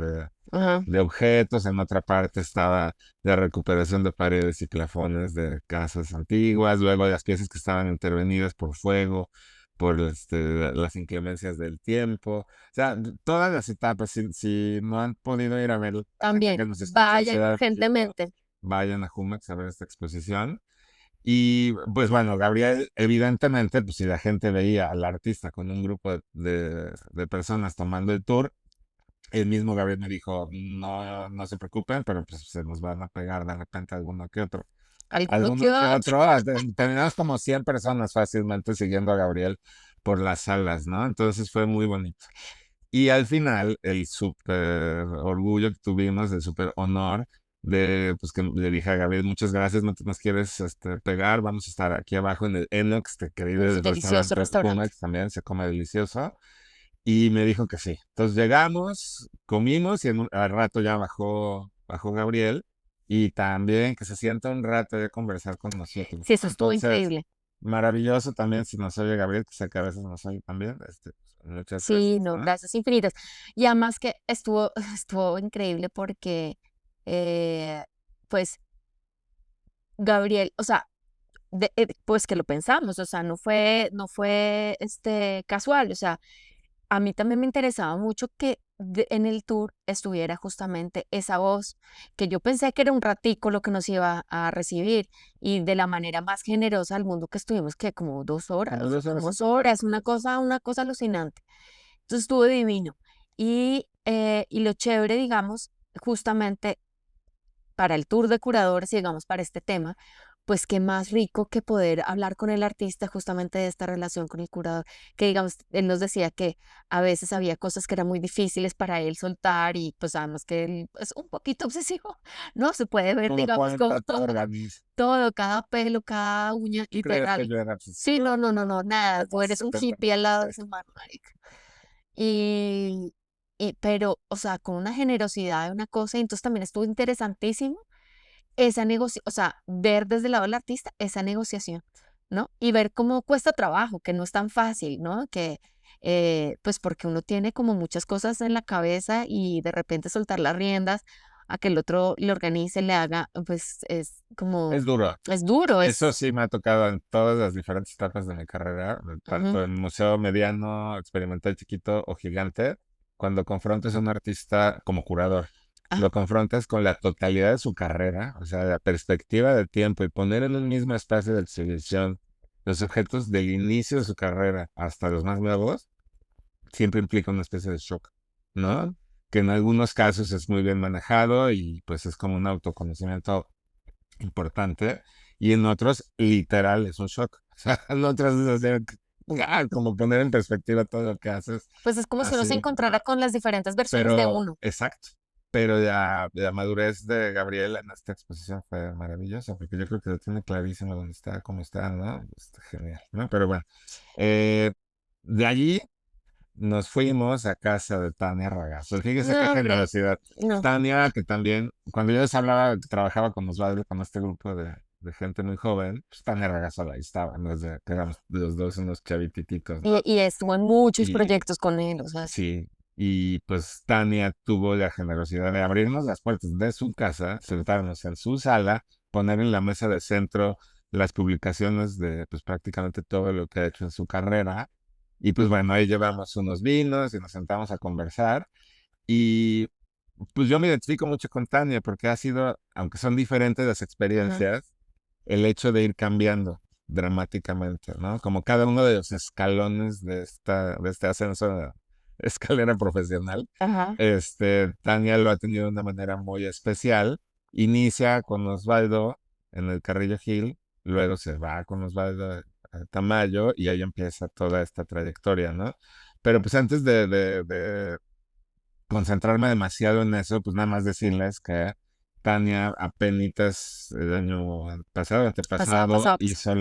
Ajá. de objetos, en otra parte estaba la recuperación de paredes y plafones de casas antiguas, luego las piezas que estaban intervenidas por fuego, por las inclemencias del tiempo, o sea, todas las etapas, si no han podido ir a ver, la gente También, que nos escucha en vayan Ciudad de México, urgentemente. vayan a Jumex a ver esta exposición. Y pues bueno, Gabriel, evidentemente, pues si la gente veía al artista con un grupo de personas tomando el tour, el mismo Gabriel me dijo, no, no se preocupen, pero pues se nos van a pegar de repente alguno que otro. Alguno Alguno que que otro. otro, terminamos como 100 personas fácilmente siguiendo a Gabriel por las salas, ¿no? Entonces fue muy bonito. Y al final, el súper orgullo que tuvimos, el súper honor pues que le dije a Gabriel, muchas gracias, no te nos quieres pegar, vamos a estar aquí abajo en el Enox, este querido Uf, delicioso restaurante restaurante. Jumex, también se come delicioso. Y me dijo que sí. Entonces llegamos, comimos y al rato ya bajó Gabriel y también que se sienta un rato de conversar con nosotros. Sí, eso estuvo Entonces, increíble. maravilloso también, si nos oye Gabriel, que sé que a veces nos oye también, muchas Sí, gracias, no, ¿no? gracias infinitas. Y además que estuvo, estuvo increíble porque, eh, pues, Gabriel, o sea, pues que lo pensamos, o sea, no fue casual, o sea, a mí también me interesaba mucho que en el tour estuviera justamente esa voz, que yo pensé que era un ratico lo que nos iba a recibir y de la manera más generosa del mundo que estuvimos, que como Como 2 horas. 2 horas, una cosa alucinante. Entonces estuvo divino. Y lo chévere, digamos, justamente para el tour de curadores y digamos para este tema, pues qué más rico que poder hablar con el artista justamente de esta relación con el curador, que digamos, él nos decía que a veces había cosas que eran muy difíciles para él soltar y pues además que él es un poquito obsesivo, ¿no? Se puede ver, Como digamos, como cuenta, todo organiza. todo, cada pelo, cada uña, ¿Tú crees que literal. yo era pues, Sí, no, no, no, no, nada, tú eres un 70? hippie al lado de ese man, marica. Y, pero, o sea, con una generosidad de una cosa, y entonces también estuvo interesantísimo esa o sea, ver desde el lado del artista esa negociación, ¿no? Y ver cómo cuesta trabajo, que no es tan fácil, ¿no? Que, pues porque uno tiene como muchas cosas en la cabeza y de repente soltar las riendas a que el otro le organice, le haga, pues es como, Es duro. es duro, Eso es... sí me ha tocado en todas las diferentes etapas de mi carrera, Ujú. tanto en museo mediano, experimental chiquito o gigante, cuando confrontas a un artista como curador, Ah, lo confrontas con la totalidad de su carrera, o sea, la perspectiva del tiempo y poner en un mismo espacio de exhibición los objetos del inicio de su carrera hasta los más nuevos, siempre implica una especie de shock, ¿no? Que en algunos casos es muy bien manejado y pues es como un autoconocimiento importante, y en otros, literal, es un shock. O sea, en otras es así, como poner en perspectiva todo lo que haces, pues es como si uno se así, encontrara con las diferentes versiones de pero uno. exacto. Pero la madurez de Gabriel en esta exposición fue maravillosa, porque yo creo que lo tiene clarísimo dónde está, cómo está, ¿no? Está genial, ¿no? Pero bueno, eh, de allí nos fuimos a casa de Tania Ragazzo. Fíjese qué No, hombre, generosidad. no. Tania, que también, cuando yo les hablaba que trabajaba con Osvaldo, con este grupo de gente muy joven, pues Tania Ragazzo ahí estaba, ¿no? Desde que éramos los dos unos chavitititos, ¿no? Y estuvo en muchos Y proyectos con él, o sea, sí. sí, y pues Tania tuvo la generosidad de abrirnos las puertas de su casa, sentarnos en su sala, poner en la mesa de centro las publicaciones de pues prácticamente todo lo que ha hecho en su carrera. Y pues bueno, ahí llevamos unos vinos y nos sentamos a conversar. Y pues yo me identifico mucho con Tania porque ha sido, aunque son diferentes las Ajá. experiencias, el hecho de ir cambiando dramáticamente, ¿no? Como cada uno de los escalones de este ascenso de escalera profesional, Ajá. Tania lo ha tenido de una manera muy especial. Inicia con Osvaldo en el Carrillo Gil, luego se va con Osvaldo a Tamayo y ahí empieza toda esta trayectoria, ¿no? Pero pues antes de concentrarme demasiado en eso, pues nada más decirles que Tania apenas el año pasado, Pasado, antepasado, pasado, pasado. hizo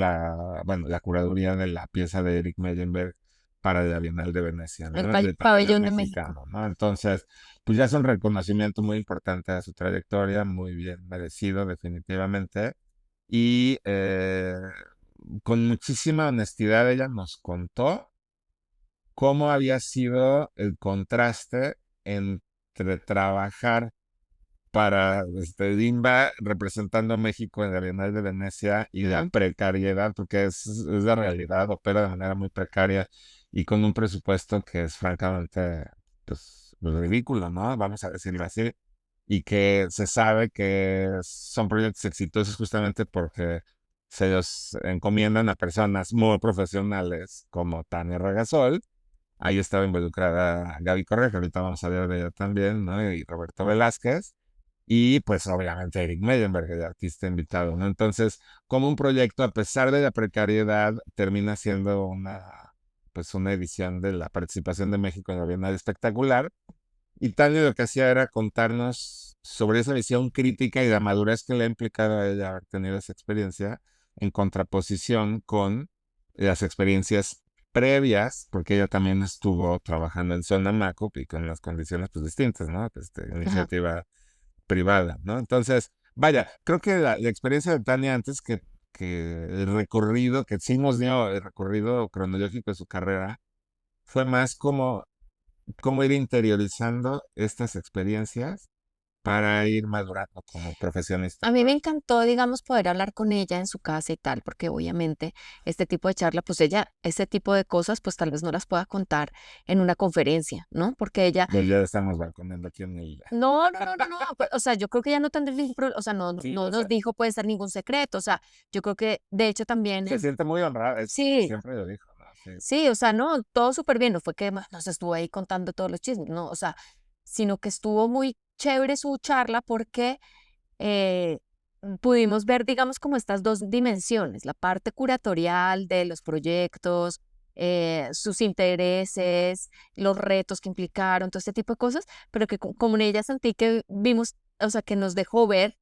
bueno, la curaduría de la pieza de Eric Meyenberg para la Bienal de Venecia, El ¿no? Del pabellón pabellón de México. mexicano, ¿no? Entonces, pues ya es un reconocimiento muy importante a su trayectoria, muy bien merecido, definitivamente. Y con muchísima honestidad ella nos contó cómo había sido el contraste entre trabajar para Dimba representando a México en la Bienal de Venecia y la Ujú. precariedad, porque es la realidad, opera de manera muy precaria y con un presupuesto que es francamente pues, ridículo, ¿no? Vamos a decirlo así. Y que se sabe que son proyectos exitosos justamente porque se los encomiendan a personas muy profesionales como Tania Regasol. Ahí estaba involucrada Gaby Correa, que ahorita vamos a ver de ella también, ¿no? Y Roberto Velázquez. Y pues obviamente Eric Meyenberg, el artista invitado, ¿no? Entonces, como un proyecto, a pesar de la precariedad, termina siendo pues una edición de la participación de México en la Bienal Espectacular. Y Tania lo que hacía era contarnos sobre esa visión crítica y la madurez que le ha implicado a ella haber tenido esa experiencia en contraposición con las experiencias previas, porque ella también estuvo trabajando en Zona Macup y con las condiciones pues distintas, ¿no? Ajá. Iniciativa privada, ¿no? Entonces, vaya, creo que la experiencia de Tania antes el recorrido que sí nos dio, el recorrido cronológico de su carrera, fue más como ir interiorizando estas experiencias para ir madurando como profesionista. A mí me encantó, digamos, poder hablar con ella en su casa y tal, porque obviamente este tipo de charla, pues ella, este tipo de cosas, pues tal vez no las pueda contar en una conferencia, ¿no? Porque ella, Pues ya estamos balconeando aquí en el... no, pues, o sea, yo creo que ella no tendría ningún problema, o sea, Sí, no o nos sea, dijo puede ser ningún secreto, o sea, yo creo que de hecho también, se siente muy honrada, sí, siempre lo dijo, ¿no? Sí, sí, o sea, no, todo súper bien, no fue que nos estuvo ahí contando todos los chismes, no, o sea, sino que estuvo muy chévere su charla porque eh, pudimos ver, digamos, como estas dos dimensiones, la parte curatorial de los proyectos, sus intereses, los retos que implicaron, todo este tipo de cosas, pero que como en ella sentí que vimos, o sea, que nos dejó ver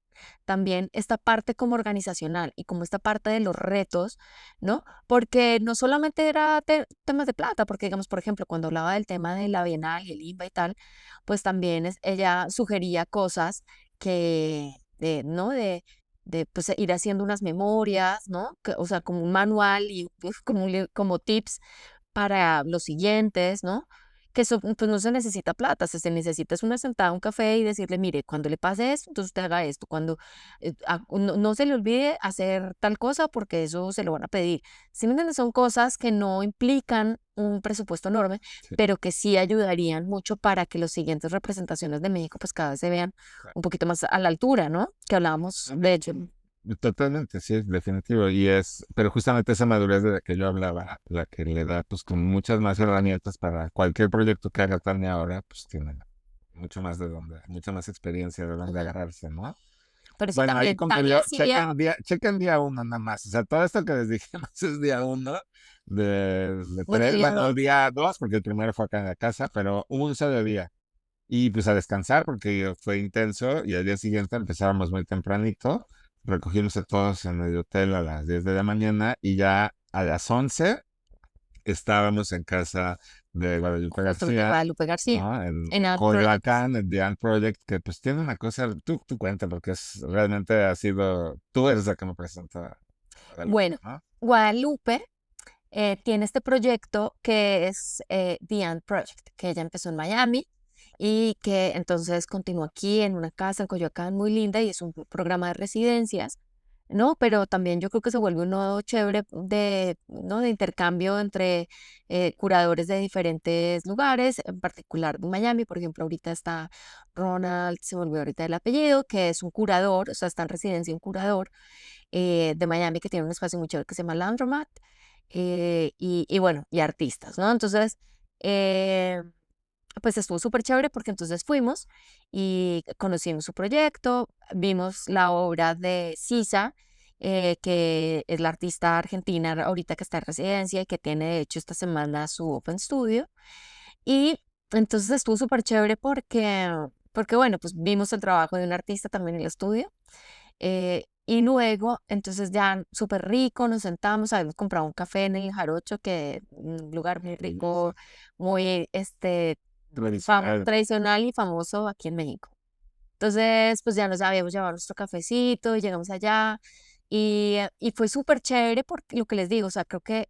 también esta parte como organizacional y como esta parte de los retos, ¿no? Porque no solamente era temas de plata, porque digamos, por ejemplo, cuando hablaba del tema de la Bienal y el INVA y tal, pues también ella sugería cosas que ¿no? De pues, ir haciendo unas memorias, ¿no? O sea, como un manual y uf, como, como tips para los siguientes, ¿no? Que eso pues no se necesita plata, se necesita es una sentada, un café y decirle, mire, cuando le pase esto, entonces usted haga esto, cuando no se le olvide hacer tal cosa porque eso se lo van a pedir. ¿Sí me entiendes? Son cosas que no implican un presupuesto enorme, sí, pero que sí ayudarían mucho para que las siguientes representaciones de México pues cada vez se vean claro. un poquito más a la altura, ¿no? Que hablábamos, de hecho. Totalmente, sí, es definitivo. Pero justamente esa madurez de la que yo hablaba, la que le da pues con muchas más herramientas para cualquier proyecto que haga Tania ahora, pues tiene mucho más mucha más experiencia de dónde Ujú. agarrarse, ¿no? Pero sí, Bueno, ahí también como Tania yo, hacía, chequen día uno nada más. O sea, todo esto que les dijimos es día uno de bueno, tres, día bueno, dos. día dos, porque el primero fue acá en la casa, pero un solo día. Y pues a descansar porque fue intenso y al día siguiente empezábamos muy tempranito. Recogimos a todos en el hotel a las 10 de la mañana y ya a las 11 estábamos en casa de Guadalupe Justo de García, Guadalupe García, ¿no? En en Art Project. Coyoacán, en The Ant Project, que pues tiene una cosa, tú cuenta porque realmente ha sido, tú eres la que me presenta a Guadalupe, Bueno, ¿no? Guadalupe tiene este proyecto que es The Ant Project, que ella empezó en Miami y que entonces continuó aquí en una casa en Coyoacán muy linda y es un programa de residencias, ¿no? Pero también yo creo que se vuelve un nodo chévere de, ¿no? De intercambio entre curadores de diferentes lugares, en particular de Miami, por ejemplo, ahorita está Ronald, se volvió ahorita el apellido, que es un curador, o sea, está en residencia un curador de Miami que tiene un espacio muy chévere que se llama Laundromat, y bueno, y artistas, ¿no? Entonces, eh, pues estuvo súper chévere porque entonces fuimos y conocimos su proyecto, vimos la obra de Sisa, que es la artista argentina ahorita que está en residencia y que tiene de hecho esta semana su Open Studio. Y entonces estuvo súper chévere porque bueno, pues vimos el trabajo de un artista también en el estudio. Y luego, entonces ya súper rico, nos sentamos, habíamos comprado un café en el Jarocho, que un lugar muy rico, Belleza. muy Tradicional. tradicional y famoso aquí en México. Entonces, pues ya nos habíamos llevado nuestro cafecito y llegamos allá y fue súper chévere porque lo que les digo, o sea, creo que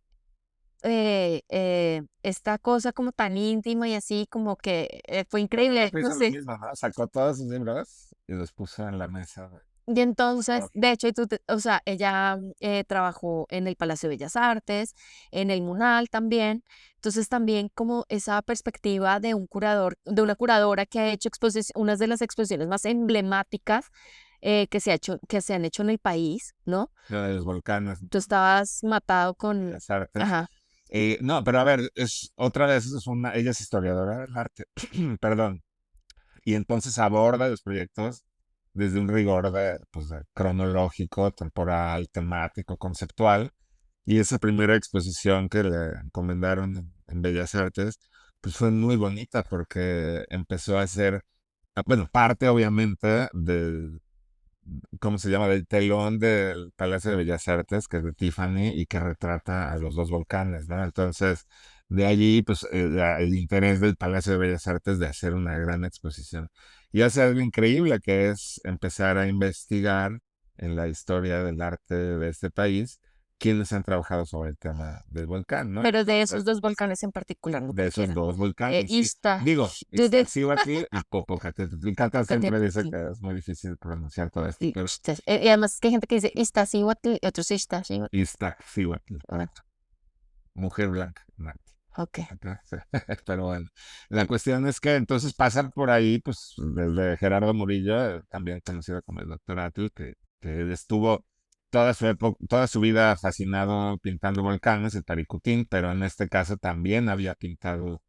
esta cosa como tan íntima y así como que fue increíble, no Hizo lo sé. mismo, ¿no? Sacó todos sus libros y los puso en la mesa. Y entonces, Ah, de hecho, o sea, ella trabajó en el Palacio de Bellas Artes, en el MUNAL también. Entonces, también como esa perspectiva de un curador, de una curadora que ha hecho unas de las exposiciones más emblemáticas que se han hecho en el país, ¿no? la de los volcanes, Tú estabas matado con, las artes. ajá, No, pero a ver, otra vez, ella es historiadora del arte, perdón, y entonces aborda los proyectos desde un rigor pues, de cronológico, temporal, temático, conceptual, y esa primera exposición que le encomendaron en Bellas Artes, pues fue muy bonita porque empezó a ser, bueno, parte obviamente del, ¿cómo se llama? Del telón del Palacio de Bellas Artes, que es de Tiffany y que retrata a los dos volcanes, ¿no? Entonces, de allí, pues, el interés del Palacio de Bellas Artes de hacer una gran exposición. Y hace algo increíble, que es empezar a investigar. en la historia del arte de este país quienes han trabajado sobre el tema del volcán, ¿no? Pero de esos Entonces, dos volcanes en particular, no de esos cualquiera. dos volcanes, sí. Ista, Digo, yo de- Iztaccíhuatl y Popocatépetl. Cata siempre dice que es muy difícil pronunciar todo esto, sí, pero y además es que hay gente que dice Iztaccíhuatl y otros Iztaccíhuatl. Iztaccíhuatl, Ah, correcto. Mujer blanca, Nati. ok. Acá, sí. Pero bueno, la cuestión es que entonces pasan por ahí, pues, desde Gerardo Murillo, también conocido como el Doctor Atl, que estuvo toda su vida fascinado pintando volcanes, el Paricutín, pero en este caso también había pintado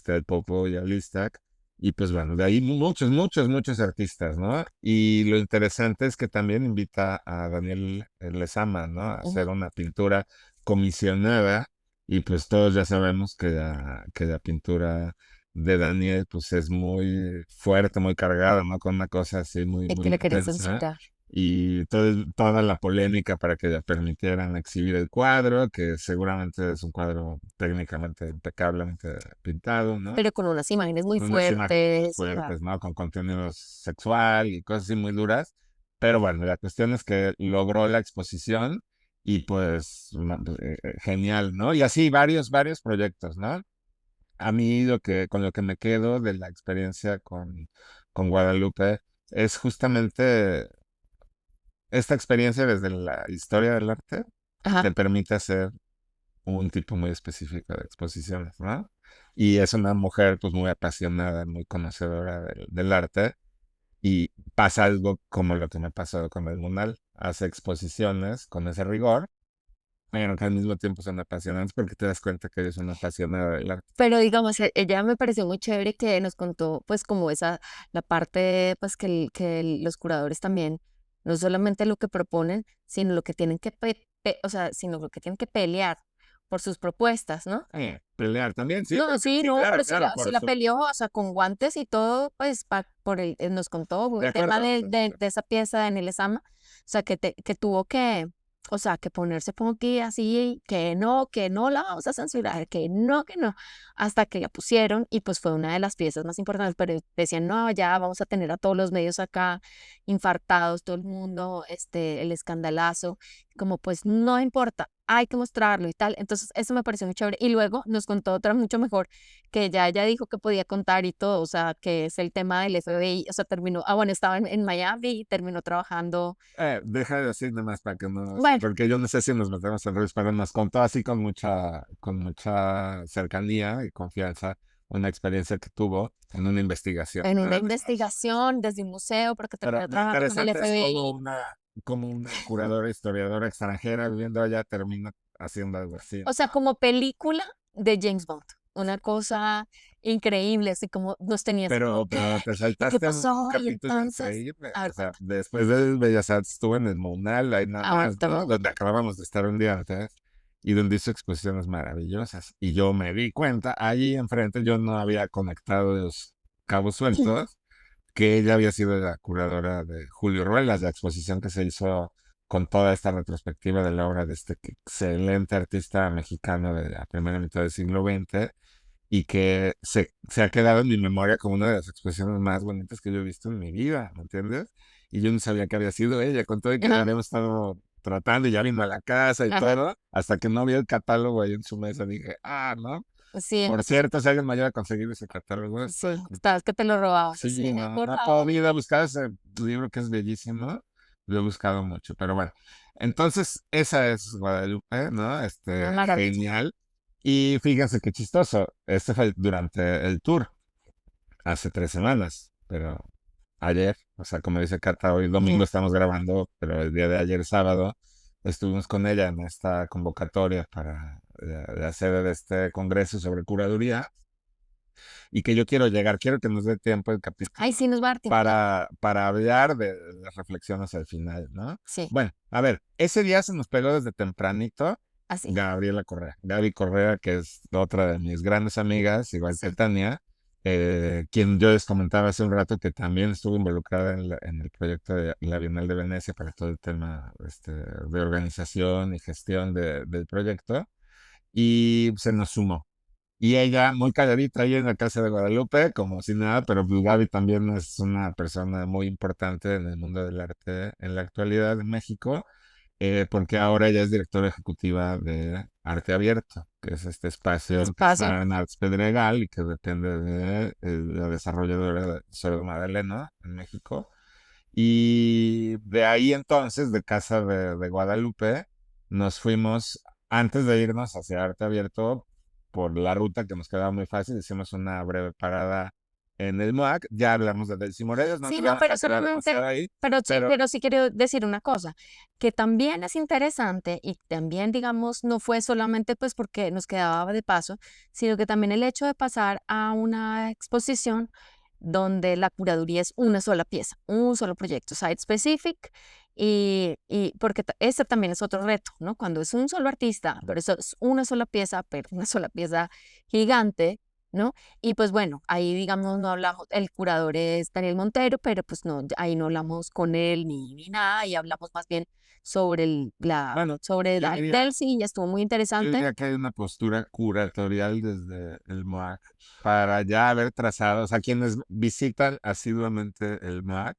el Popo y el Iztac. Y pues bueno, de ahí muchos artistas, ¿no? Y lo interesante es que también invita a Daniel Lezama, ¿no? A Ujú. hacer una pintura comisionada y pues todos ya sabemos que la pintura de Daniel pues es muy fuerte, muy cargada, ¿no? Con una cosa así Y muy que le querían intensa. censurar. Y toda la polémica para que le permitieran exhibir el cuadro, que seguramente es un cuadro técnicamente impecablemente pintado, ¿no? Pero con unas imágenes muy Con unas imágenes fuertes, o sea, fuertes, ¿no? Con contenido sexual y cosas así muy duras. Pero bueno, la cuestión es que logró la exposición y pues genial, ¿no? Y así varios proyectos, ¿no? A mí con lo que me quedo de la experiencia con Guadalupe es justamente esta experiencia desde la historia del arte te ajá. permite hacer un tipo muy específico de exposiciones, ¿no? Y es una mujer pues muy apasionada, muy conocedora del arte y pasa algo como lo que me ha pasado con el Munal. Hace exposiciones con ese rigor, pero que al mismo tiempo son apasionantes porque te das cuenta que eres una apasionada del arte. Pero digamos, ella me pareció muy chévere que nos contó, pues, como la parte, pues, los curadores también, no solamente lo que proponen, sino lo que tienen que, o sea, sino lo que tienen que pelear por sus propuestas, ¿no? Pelear también, sí, No, porque sí, sí, no, claro, pero claro, si por la eso. peleó, o sea, con guantes y todo, pues, nos contó De el tema acuerdo. de esa pieza de Daniel Sama, o sea, que tuvo que, o sea, que ponerse como que así, que no la vamos a censurar, que no, hasta que la pusieron y pues fue una de las piezas más importantes, pero decían, no, ya vamos a tener a todos los medios acá infartados, todo el mundo, el escandalazo, como pues no importa, hay que mostrarlo y tal. Entonces, eso me pareció muy chévere. Y luego nos contó otra mucho mejor, que ya ella dijo que podía contar y todo, o sea, que es el tema del FBI, o sea, terminó, bueno, estaba en Miami y terminó trabajando. Deja de decir nada más para que no, Bueno, porque yo no sé si nos metemos en redes, pero nos contó así con mucha cercanía y confianza una experiencia que tuvo en una investigación. en una investigación desde un museo, porque Pero terminó lo trabajando con el interesante es FBI. como una curadora, historiadora extranjera viviendo allá termina haciendo algo así, O sea, ¿no? como película de James Bond, una cosa increíble, así como nos tenía así como, ¿qué? Pero te ¿Y qué saltaste un pasó? Y capítulo entonces, increíble. a O ver, sea, cuenta. después del Bellas Artes estuvo en el Munal, ahí nada Bueno, más, ¿no? también. Donde acabábamos de estar un día antes y donde hizo exposiciones maravillosas. Y yo me di cuenta, allí enfrente yo no había conectado los cabos sueltos, que ella había sido la curadora de Julio Ruelas, la exposición que se hizo con toda esta retrospectiva de la obra de este excelente artista mexicano de la primera mitad del siglo XX y que se ha quedado en mi memoria como una de las expresiones más bonitas que yo he visto en mi vida, ¿me entiendes? Y yo no sabía que había sido ella, con todo y que la Ajá, habíamos estado tratando y ya vino a la casa y ajá. todo, hasta que no vi el catálogo ahí en su mesa, dije, ¿no? Sí, Por cierto, si alguien me ayuda a conseguir ese catálogo, sí, estabas que te lo robabas, sí, así, no, por no he favor. podido buscar ese libro que es bellísimo, lo he buscado mucho, pero bueno. Entonces, esa es Guadalupe, ¿no? Una maravilla. Genial. Y fíjense qué chistoso, este fue durante el tour, hace 3 semanas, pero ayer, o sea, como dice Cata, hoy domingo Sí. estamos grabando, pero el día de ayer sábado estuvimos con ella en esta convocatoria para la sede de este congreso sobre curaduría y que yo quiero llegar, quiero que nos dé tiempo el capítulo Ay, sí, nos va a dar tiempo, claro. para hablar de las reflexiones al final, ¿no? Sí, Bueno, a ver, ese día se nos pegó desde tempranito así. Gabriela Correa. Gaby Correa, que es otra de mis grandes amigas, igual que Sí. Tania, quien yo les comentaba hace un rato que también estuvo involucrada en el proyecto de la Bienal de Venecia para todo el tema de organización y gestión del proyecto, y se nos sumó. Y ella muy calladita ahí en la casa de Guadalupe, como si nada, pero pues Gaby también es una persona muy importante en el mundo del arte en la actualidad en México, porque ahora ella es directora ejecutiva de Arte Abierto, que es este espacio que Espacio. está en Arts Pedregal y que depende de la desarrolladora de Soro Magdalena en México. Y de ahí entonces, de casa de Guadalupe, nos fuimos, antes de irnos hacia Arte Abierto, por la ruta que nos quedaba muy fácil, hicimos una breve parada en el MOAC. Ya hablamos de Delcy Morelos, no Sí, nos no, vamos pero a quedar demasiado solamente, ahí, pero pero sí quiero decir una cosa, que también es interesante y también, digamos, no fue solamente pues porque nos quedaba de paso, sino que también el hecho de pasar a una exposición donde la curaduría es una sola pieza, un solo proyecto, site specific, y porque ese también es otro reto, ¿no? Cuando es un solo artista, pero eso es una sola pieza, pero una sola pieza gigante, ¿no? Y pues bueno, ahí digamos no hablamos, el curador es Daniel Montero, pero pues no, ahí no hablamos con él ni nada, y hablamos más bien sobre bueno, sobre yo diría, Delcy, y estuvo muy yo interesante. diría que hay una postura curatorial desde el MOAC para ya haber trazado, o sea, quienes visitan asiduamente el MOAC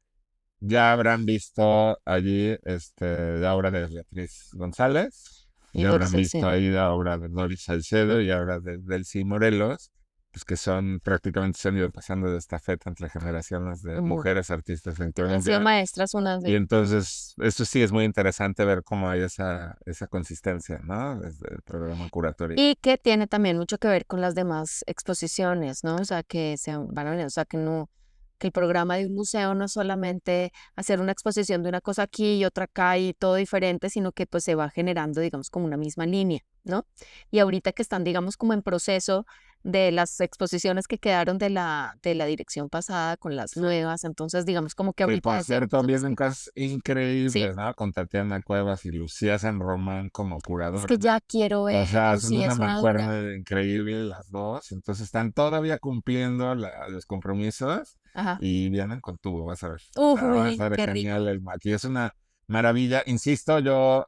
ya habrán visto allí la obra de Beatriz González, Y ya habrán Doris visto Salcedo. ahí la obra de Doris Salcedo y ahora de Delcy Morelos, pues que son prácticamente se han ido pasando de estafeta entre generaciones de Mu- mujeres artistas en Han sido Colombia. maestras unas Y de... entonces, eso sí es muy interesante ver cómo hay esa consistencia, ¿no? Desde el programa curatorio. Y que tiene también mucho que ver con las demás exposiciones, ¿no? O sea, que se van a venir, o sea, que no, que el programa de un museo no es solamente hacer una exposición de una cosa aquí y otra acá y todo diferente, sino que pues se va generando, digamos, como una misma línea, ¿no? Y ahorita que están, digamos, como en proceso de las exposiciones que quedaron de la dirección pasada con las nuevas, entonces, digamos, como que Y ahorita por ese, cierto, vienen cosas sí, increíbles, ¿no? Con Tatiana Cuevas y Lucía San Román como es que curadora. ya quiero O ver, sea, son Lucía una es una dura. mancuerna increíble las dos. Entonces están todavía cumpliendo los compromisos Ajá. y vienen con tubo, vas a ver. Va a Uy, estar qué rico. genial el maqui. Es una maravilla. Insisto, yo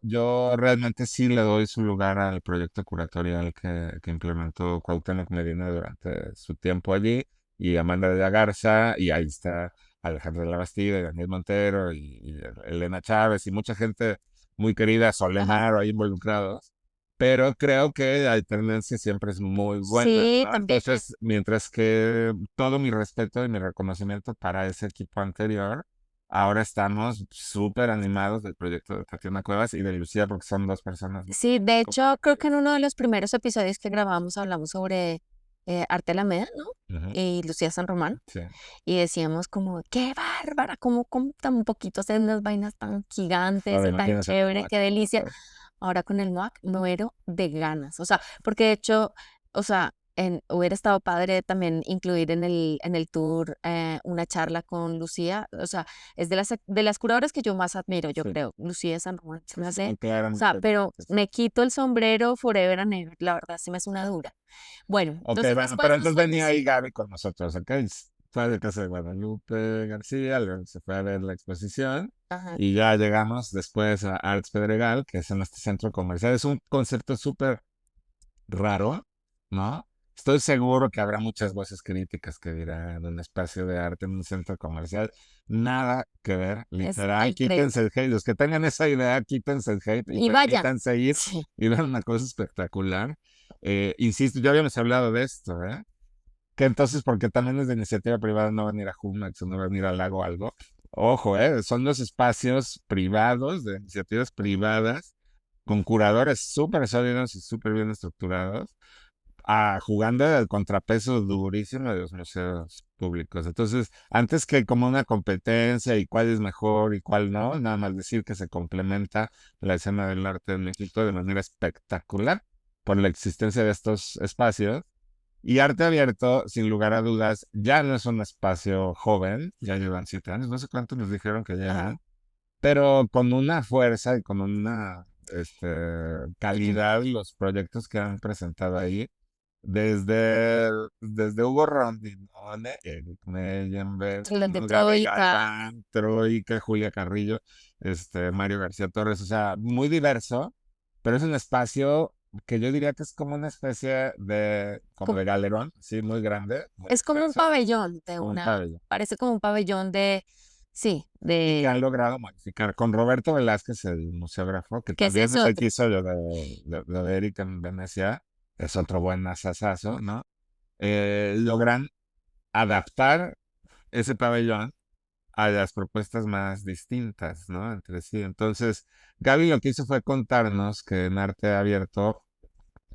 realmente sí le doy su lugar al proyecto curatorial que implementó Cuauhtémoc Medina durante su tiempo allí y Amanda de la Garza. Y ahí está Alejandra de la Bastida, y Daniel Montero y Elena Chávez y mucha gente muy querida, Ajá. Solemar ahí involucrados, pero creo que la alternancia siempre es muy buena, Sí, ¿no? también. Entonces, mientras que todo mi respeto y mi reconocimiento para ese equipo anterior, ahora estamos súper animados del proyecto de Tatiana Cuevas y de Lucía, porque son dos personas muy Sí, de hecho, creo que en complementarias. uno de los primeros episodios que grabamos hablamos sobre Arte Alameda, ¿no? Ujú, Y Lucía San Román. sí, Y decíamos como, qué bárbara, como tan poquito hacer unas vainas tan gigantes, ahora tan imagínense el chévere, MOAC. qué delicia. Ahora con el MOAC muero de ganas. O sea, porque de hecho, o sea, hubiera estado padre también incluir en el tour una charla con Lucía. O sea, es de las curadoras que yo más admiro, yo Sí, creo. Lucía San Román se me hace, son o sea, claramente. pero Sí. me quito el sombrero forever and ever. La verdad, se me hace una dura. Bueno, Ok, entonces bueno, pero después nos entonces venía fuimos. ahí Gaby con nosotros, ¿ok? Fue de casa de Guadalupe García, luego se fue a ver la exposición Ajá. y ya llegamos después a Arts Pedregal, que es en este centro comercial. Es un concepto súper raro, ¿no? Estoy seguro que habrá muchas voces críticas que dirán un espacio de arte en un centro comercial. Nada que ver, Es literal. increíble. Quítense el hate. Los que tengan esa idea, quítense el hate y Y vayan. permítanse ir Sí. y ver una cosa espectacular. Insisto, ya habíamos hablado de esto, ¿eh? Que entonces, porque también es de iniciativa privada, no van a ir a Jumex o no van a ir al lago o algo. Ojo, son los espacios privados, de iniciativas privadas, con curadores súper sólidos y súper bien estructurados, jugando el contrapeso durísimo de los museos públicos. Entonces, antes que como una competencia y cuál es mejor y cuál no, nada más decir que se complementa la escena del arte en México de manera espectacular por la existencia de estos espacios. Y Arte Abierto, sin lugar a dudas, ya no es un espacio joven, ya llevan 7 años, no sé cuánto nos dijeron que Ajá. llevan, pero con una fuerza y con una calidad los proyectos que han presentado ahí, desde Hugo Rondinone, Eric Meyenberg, Las de Gaby Troika. Galván, Troika, Julia Carrillo, Mario García Torres, o sea, muy diverso, pero es un espacio que yo diría que es como una especie de, como Com- de galerón, sí, muy grande, muy Es como un extenso, pabellón de como un una, pabellón. parece como un pabellón de, sí, Y que de, han logrado modificar con Roberto Velázquez, el museógrafo, que ¿qué es también es eso? el que hizo lo de Eric en Venecia, es otro buen asasazo, ¿no? Logran adaptar ese pabellón a las propuestas más distintas, ¿no? Entre sí. Entonces, Gaby lo que hizo fue contarnos que en arte abierto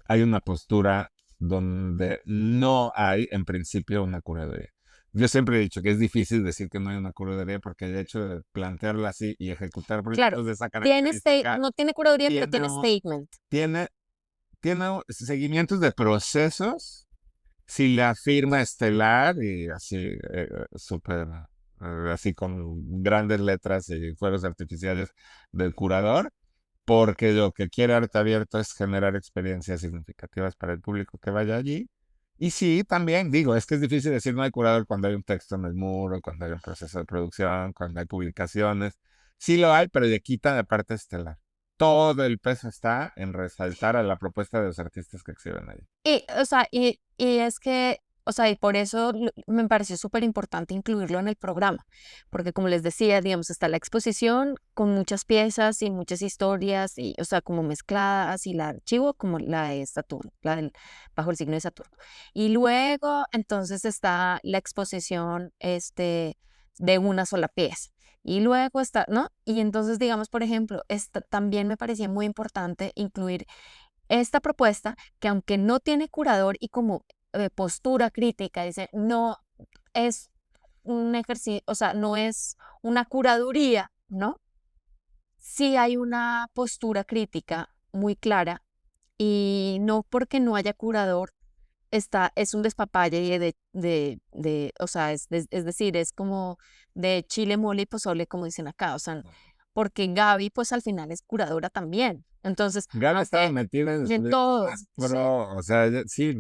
hay una postura donde no hay, en principio, una curaduría. Yo siempre he dicho que es difícil decir que no hay una curaduría porque el hecho de plantearlo así y ejecutar Claro, proyectos de esa tiene característica no tiene curaduría, pero tiene, tiene statement. tiene, tiene seguimientos de procesos. Si la firma estelar y así, súper, así con grandes letras y fuegos artificiales del curador, porque lo que quiere Arte Abierto es generar experiencias significativas para el público que vaya allí. Y sí, también digo, es que es difícil decir no hay curador cuando hay un texto en el muro, cuando hay un proceso de producción, cuando hay publicaciones. Sí lo hay, pero le quitan la parte estelar. Todo el peso está en resaltar a la propuesta de los artistas que exhiben ahí. Y, o sea, y es que, o sea, y por eso me pareció súper importante incluirlo en el programa, porque como les decía, digamos, está la exposición con muchas piezas y muchas historias, y, o sea, como mezcladas, y la archivo como la de Saturno, bajo el signo de Saturno. Y luego, entonces, está la exposición, de una sola pieza. Y luego está, ¿no? Y entonces, digamos, por ejemplo, también me parecía muy importante incluir esta propuesta que aunque no tiene curador y como postura crítica, dice, no es un ejercicio, o sea, no es una curaduría, ¿no? Sí hay una postura crítica muy clara y no porque no haya curador es un despapalle o sea, es decir, es como de chile, mole y pozole, como dicen acá, o sea, porque Gaby, pues al final es curadora también. Entonces, Gaby estaba aunque metida en los en proyectos todo, más sí. pro, o sea, sí,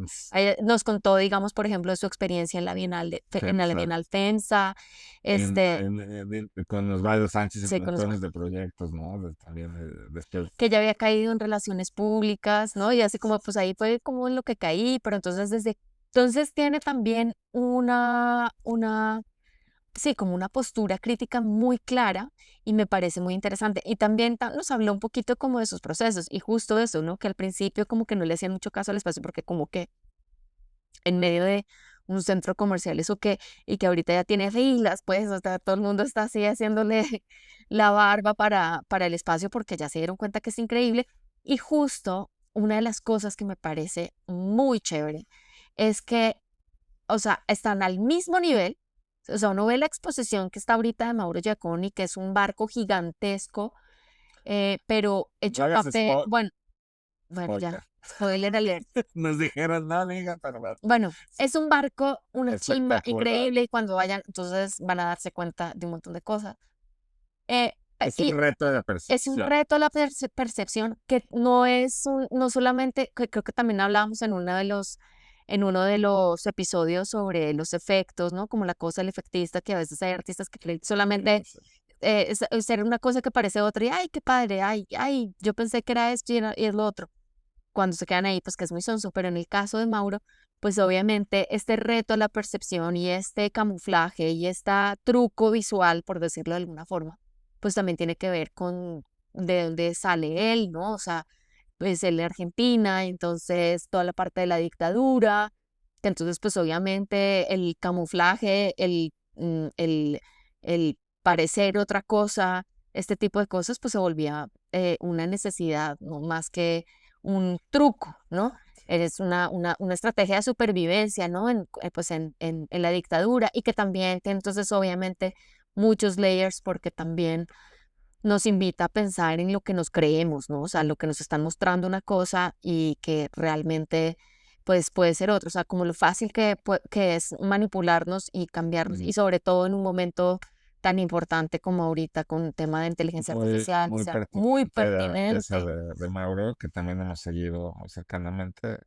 Nos contó, digamos, por ejemplo, de su experiencia en la en la FEMSA, Bienal FEMSA, este, con Osvaldo Sánchez en sí, con montones de proyectos, ¿no? También después. que ella había caído en relaciones públicas, ¿no? Y así como, pues ahí fue como en lo que caí, pero entonces tiene también sí, como una postura crítica muy clara y me parece muy interesante. Y también nos habló un poquito como de sus procesos y justo eso, ¿no? Que al principio como que no le hacían mucho caso al espacio porque como que en medio de un centro comercial, eso que, y que ahorita ya tiene filas, pues, o sea, todo el mundo está así haciéndole la barba para el espacio porque ya se dieron cuenta que es increíble. Y justo una de las cosas que me parece muy chévere es que, o sea, están al mismo nivel. O sea, uno ve la exposición que está ahorita de Mauro Giaconi, que es un barco gigantesco, pero No hecho de hagas papel. Bueno, ya, spoiler. spoiler alert. Nos dijeron, no, diga, pero bueno, Bueno, es un barco, una chimba espectacular. increíble y cuando vayan, entonces van a darse cuenta de un montón de cosas. Es un Y reto de la es un percepción. reto la percepción que no es no solamente, que creo que también hablábamos en uno de los episodios sobre los efectos, ¿no? Como la cosa del efectista, que a veces hay artistas que creen solamente ser una cosa que parece otra y, ay, qué padre, ay, yo pensé que era esto y es lo otro cuando se quedan ahí, pues que es muy sonso, pero en el caso de Mauro, pues obviamente este reto a la percepción y este camuflaje y este truco visual, por decirlo de alguna forma, pues también tiene que ver con de dónde sale él, ¿no? O sea, pues él de Argentina, entonces toda la parte de la dictadura, que entonces pues obviamente el camuflaje, el parecer otra cosa, este tipo de cosas, pues se volvía una necesidad, no más que un truco, ¿no? Es una estrategia de supervivencia, ¿no? Pues en la dictadura y que también tiene entonces obviamente muchos layers porque también nos invita a pensar en lo que nos creemos, ¿no? O sea, lo que nos están mostrando una cosa y que realmente pues puede ser otra, o sea, como lo fácil que es manipularnos y cambiarnos y sobre todo en un momento tan importante como ahorita con el tema de inteligencia Muy, artificial, o muy sea, muy pertinente esa pertinente. de Mauro, que también hemos seguido muy cercanamente.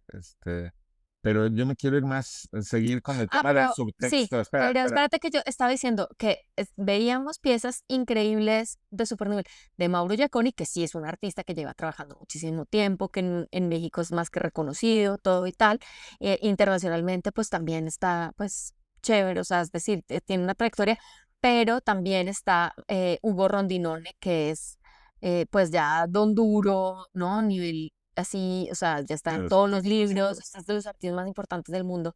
pero yo me quiero ir más, seguir con el Ah, tema del pero sí, subtexto. Espera, pero espera. espérate que yo estaba diciendo que veíamos piezas increíbles de super nivel de Mauro Giaconi, que sí es un artista que lleva trabajando muchísimo tiempo, que en México es más que reconocido, todo y tal. Internacionalmente, pues también está, pues, chévere, o sea, es decir, tiene una trayectoria, pero también está Hugo Rondinone, que es, pues, ya don duro, ¿no? Nivel así, o sea, ya está en todos los libros, es de los artistas más importantes del mundo.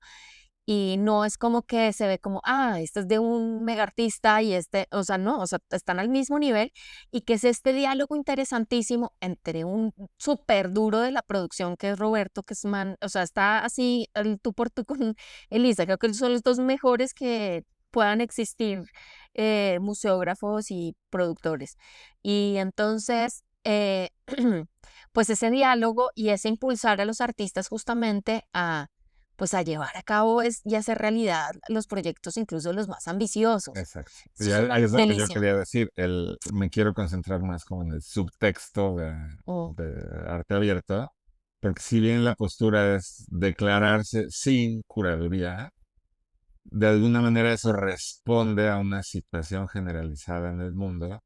Y no es como que se ve como, ah, este es de un mega artista y este, o sea, no, o sea, están al mismo nivel y que es este diálogo interesantísimo entre un súper duro de la producción que es Roberto, que es man, o sea, está así tú por tú con Elisa, creo que son los dos mejores que puedan existir, museógrafos y productores. Y entonces, pues ese diálogo y ese impulsar a los artistas justamente a pues a llevar a cabo y hacer realidad los proyectos, incluso los más ambiciosos. Exacto. Eso Y es ahí una es lo que yo delicia. quería decir. Me quiero concentrar más como en el subtexto Mm, de arte abierto, porque si bien la postura es declararse sin curaduría, de alguna manera eso responde a una situación generalizada en el mundo,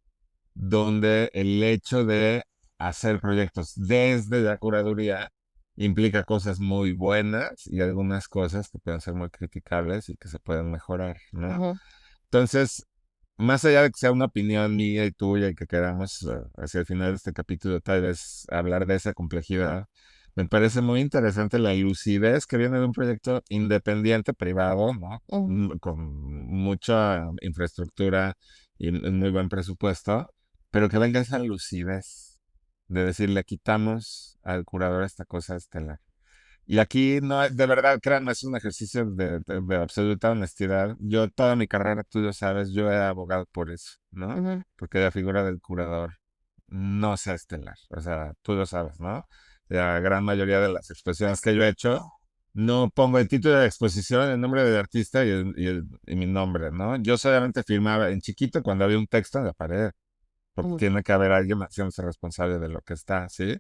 donde el hecho de hacer proyectos desde la curaduría implica cosas muy buenas y algunas cosas que pueden ser muy criticables y que se pueden mejorar, ¿no? ujú. Entonces, más allá de que sea una opinión mía y tuya y que queramos hacia el final de este capítulo tal vez hablar de esa complejidad, me parece muy interesante la lucidez que viene de un proyecto independiente, privado, ¿no? Ujú. Con mucha infraestructura y un muy buen presupuesto, pero que venga esa lucidez de decir, le quitamos al curador esta cosa estelar. Y aquí no, de verdad, créanme, es un ejercicio de absoluta honestidad. Yo toda mi carrera, tú lo sabes, yo he abogado por eso, ¿no? Ujú. Porque la figura del curador no sea estelar. O sea, tú lo sabes, ¿no? La gran mayoría de las exposiciones Pues, que yo he hecho, no pongo el título de la exposición, el nombre del artista y mi nombre, ¿no? Yo solamente firmaba en chiquito cuando había un texto en la pared, porque ujú. tiene que haber alguien haciéndose responsable de lo que está, ¿sí?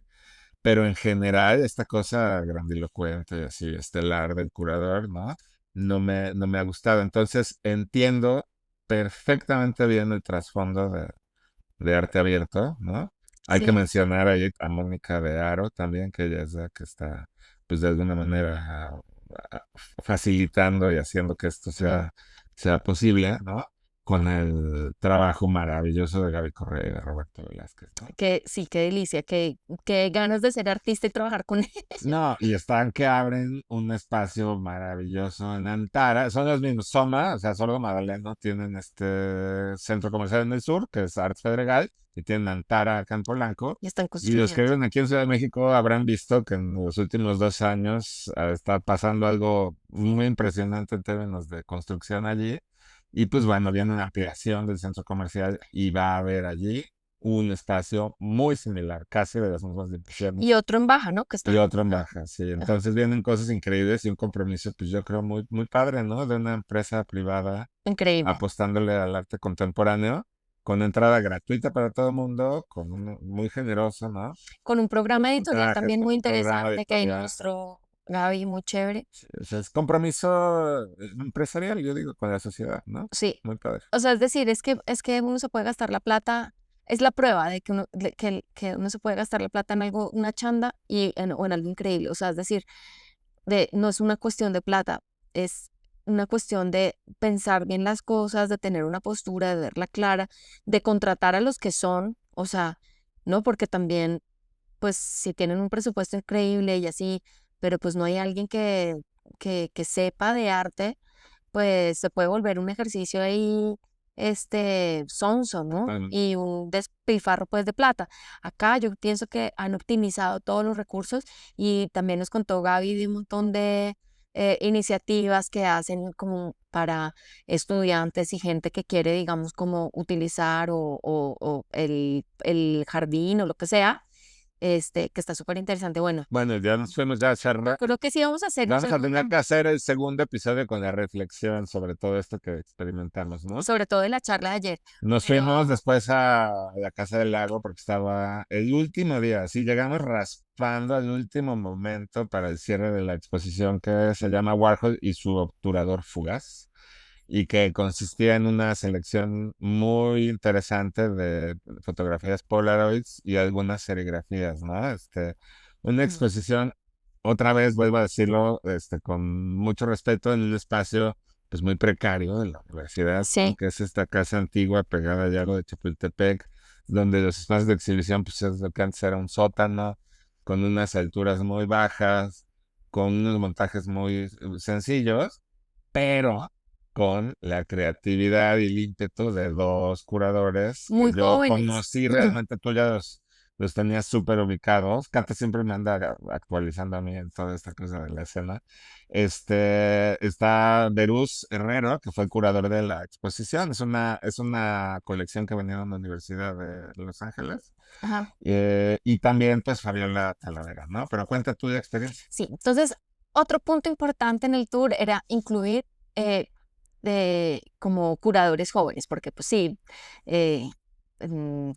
Pero en general, esta cosa grandilocuente, así, estelar del curador, ¿no? No me ha gustado. Entonces, entiendo perfectamente bien el trasfondo de arte abierto, ¿no? Hay que Sí, mencionar ahí a Mónica de Aro también, que ella es la que está, pues de alguna manera, facilitando y haciendo que esto ujú. sea posible, ¿no? Con el trabajo maravilloso de Gaby Correa y de Roberto Velázquez, ¿no? Que sí, qué delicia, qué ganas de ser artista y trabajar con ellos. No, y están que abren un espacio maravilloso en Antara. Son los mismos. Soma, o sea, Sordo Madaleno tienen este centro comercial en el sur, que es Arts Pedregal, y tienen Antara acá en Polanco. Y están Y los que construyendo. viven aquí en Ciudad de México habrán visto que en los últimos 2 años está pasando algo muy impresionante en términos de construcción allí. Y pues bueno, viene una ampliación del centro comercial y va a haber allí un espacio muy similar, casi de las mismas Y dimensiones otro en baja, ¿no? Que y están. otro en baja, sí. Ajá, Entonces vienen cosas increíbles y un compromiso, pues yo creo muy, muy padre, ¿no? De una empresa privada increíble. apostándole al arte contemporáneo, con entrada gratuita para todo el mundo, muy generoso, ¿no? Con un programa editorial Trajes, también con muy un programa interesante que ahí nos editorial. mostró Gaby, muy chévere. Sí, o sea, es compromiso empresarial, yo digo, con la sociedad, ¿no? Sí, Muy padre. o sea, es decir, es que uno se puede gastar la plata, es la prueba de que que uno se puede gastar la plata en algo, una chanda o en algo increíble. O sea, es decir, no es una cuestión de plata, es una cuestión de pensar bien las cosas, de tener una postura, de verla clara, de contratar a los que son, o sea, ¿no? Porque también, pues, si tienen un presupuesto increíble y así, pero pues no hay alguien que sepa de arte, pues se puede volver un ejercicio ahí, sonso, ¿no? Totalmente. Y un despilfarro, pues, de plata. Acá yo pienso que han optimizado todos los recursos y también nos contó Gaby de un montón de iniciativas que hacen como para estudiantes y gente que quiere, digamos, como utilizar o el jardín o lo que sea, que está súper interesante. Bueno, Bueno, ya nos fuimos ya a charla. creo que sí vamos a hacer Vamos a tener que hacer el segundo episodio con la reflexión sobre todo esto que experimentamos, ¿no? sobre todo de la charla de ayer. Nos Pero fuimos después a la Casa del Lago porque estaba el último día, sí, llegamos raspando al último momento para el cierre de la exposición que se llama Warhol y su obturador fugaz y que consistía en una selección muy interesante de fotografías Polaroids y algunas serigrafías, ¿no? Una mm, exposición, otra vez vuelvo a decirlo, con mucho respeto en un espacio pues muy precario de la universidad, ¿no? sí, Que es esta casa antigua pegada al lago de Chapultepec, donde los espacios de exhibición pues es lo que antes era un sótano, con unas alturas muy bajas, con unos montajes muy sencillos, pero con la creatividad y el ímpetu de dos curadores que muy yo jóvenes. conocí realmente, tú ya los tenías súper ubicados. Cata siempre me anda actualizando a mí en toda esta cosa de la escena. Está Berús Herrero, que fue el curador de la exposición. Es una colección que venía de la Universidad de Los Ángeles. Ajá. Y también, pues, Fabiola Talavera, ¿no? Pero cuenta tu experiencia. Sí, entonces otro punto importante en el tour era incluir eh, como curadores jóvenes, porque pues sí, eh,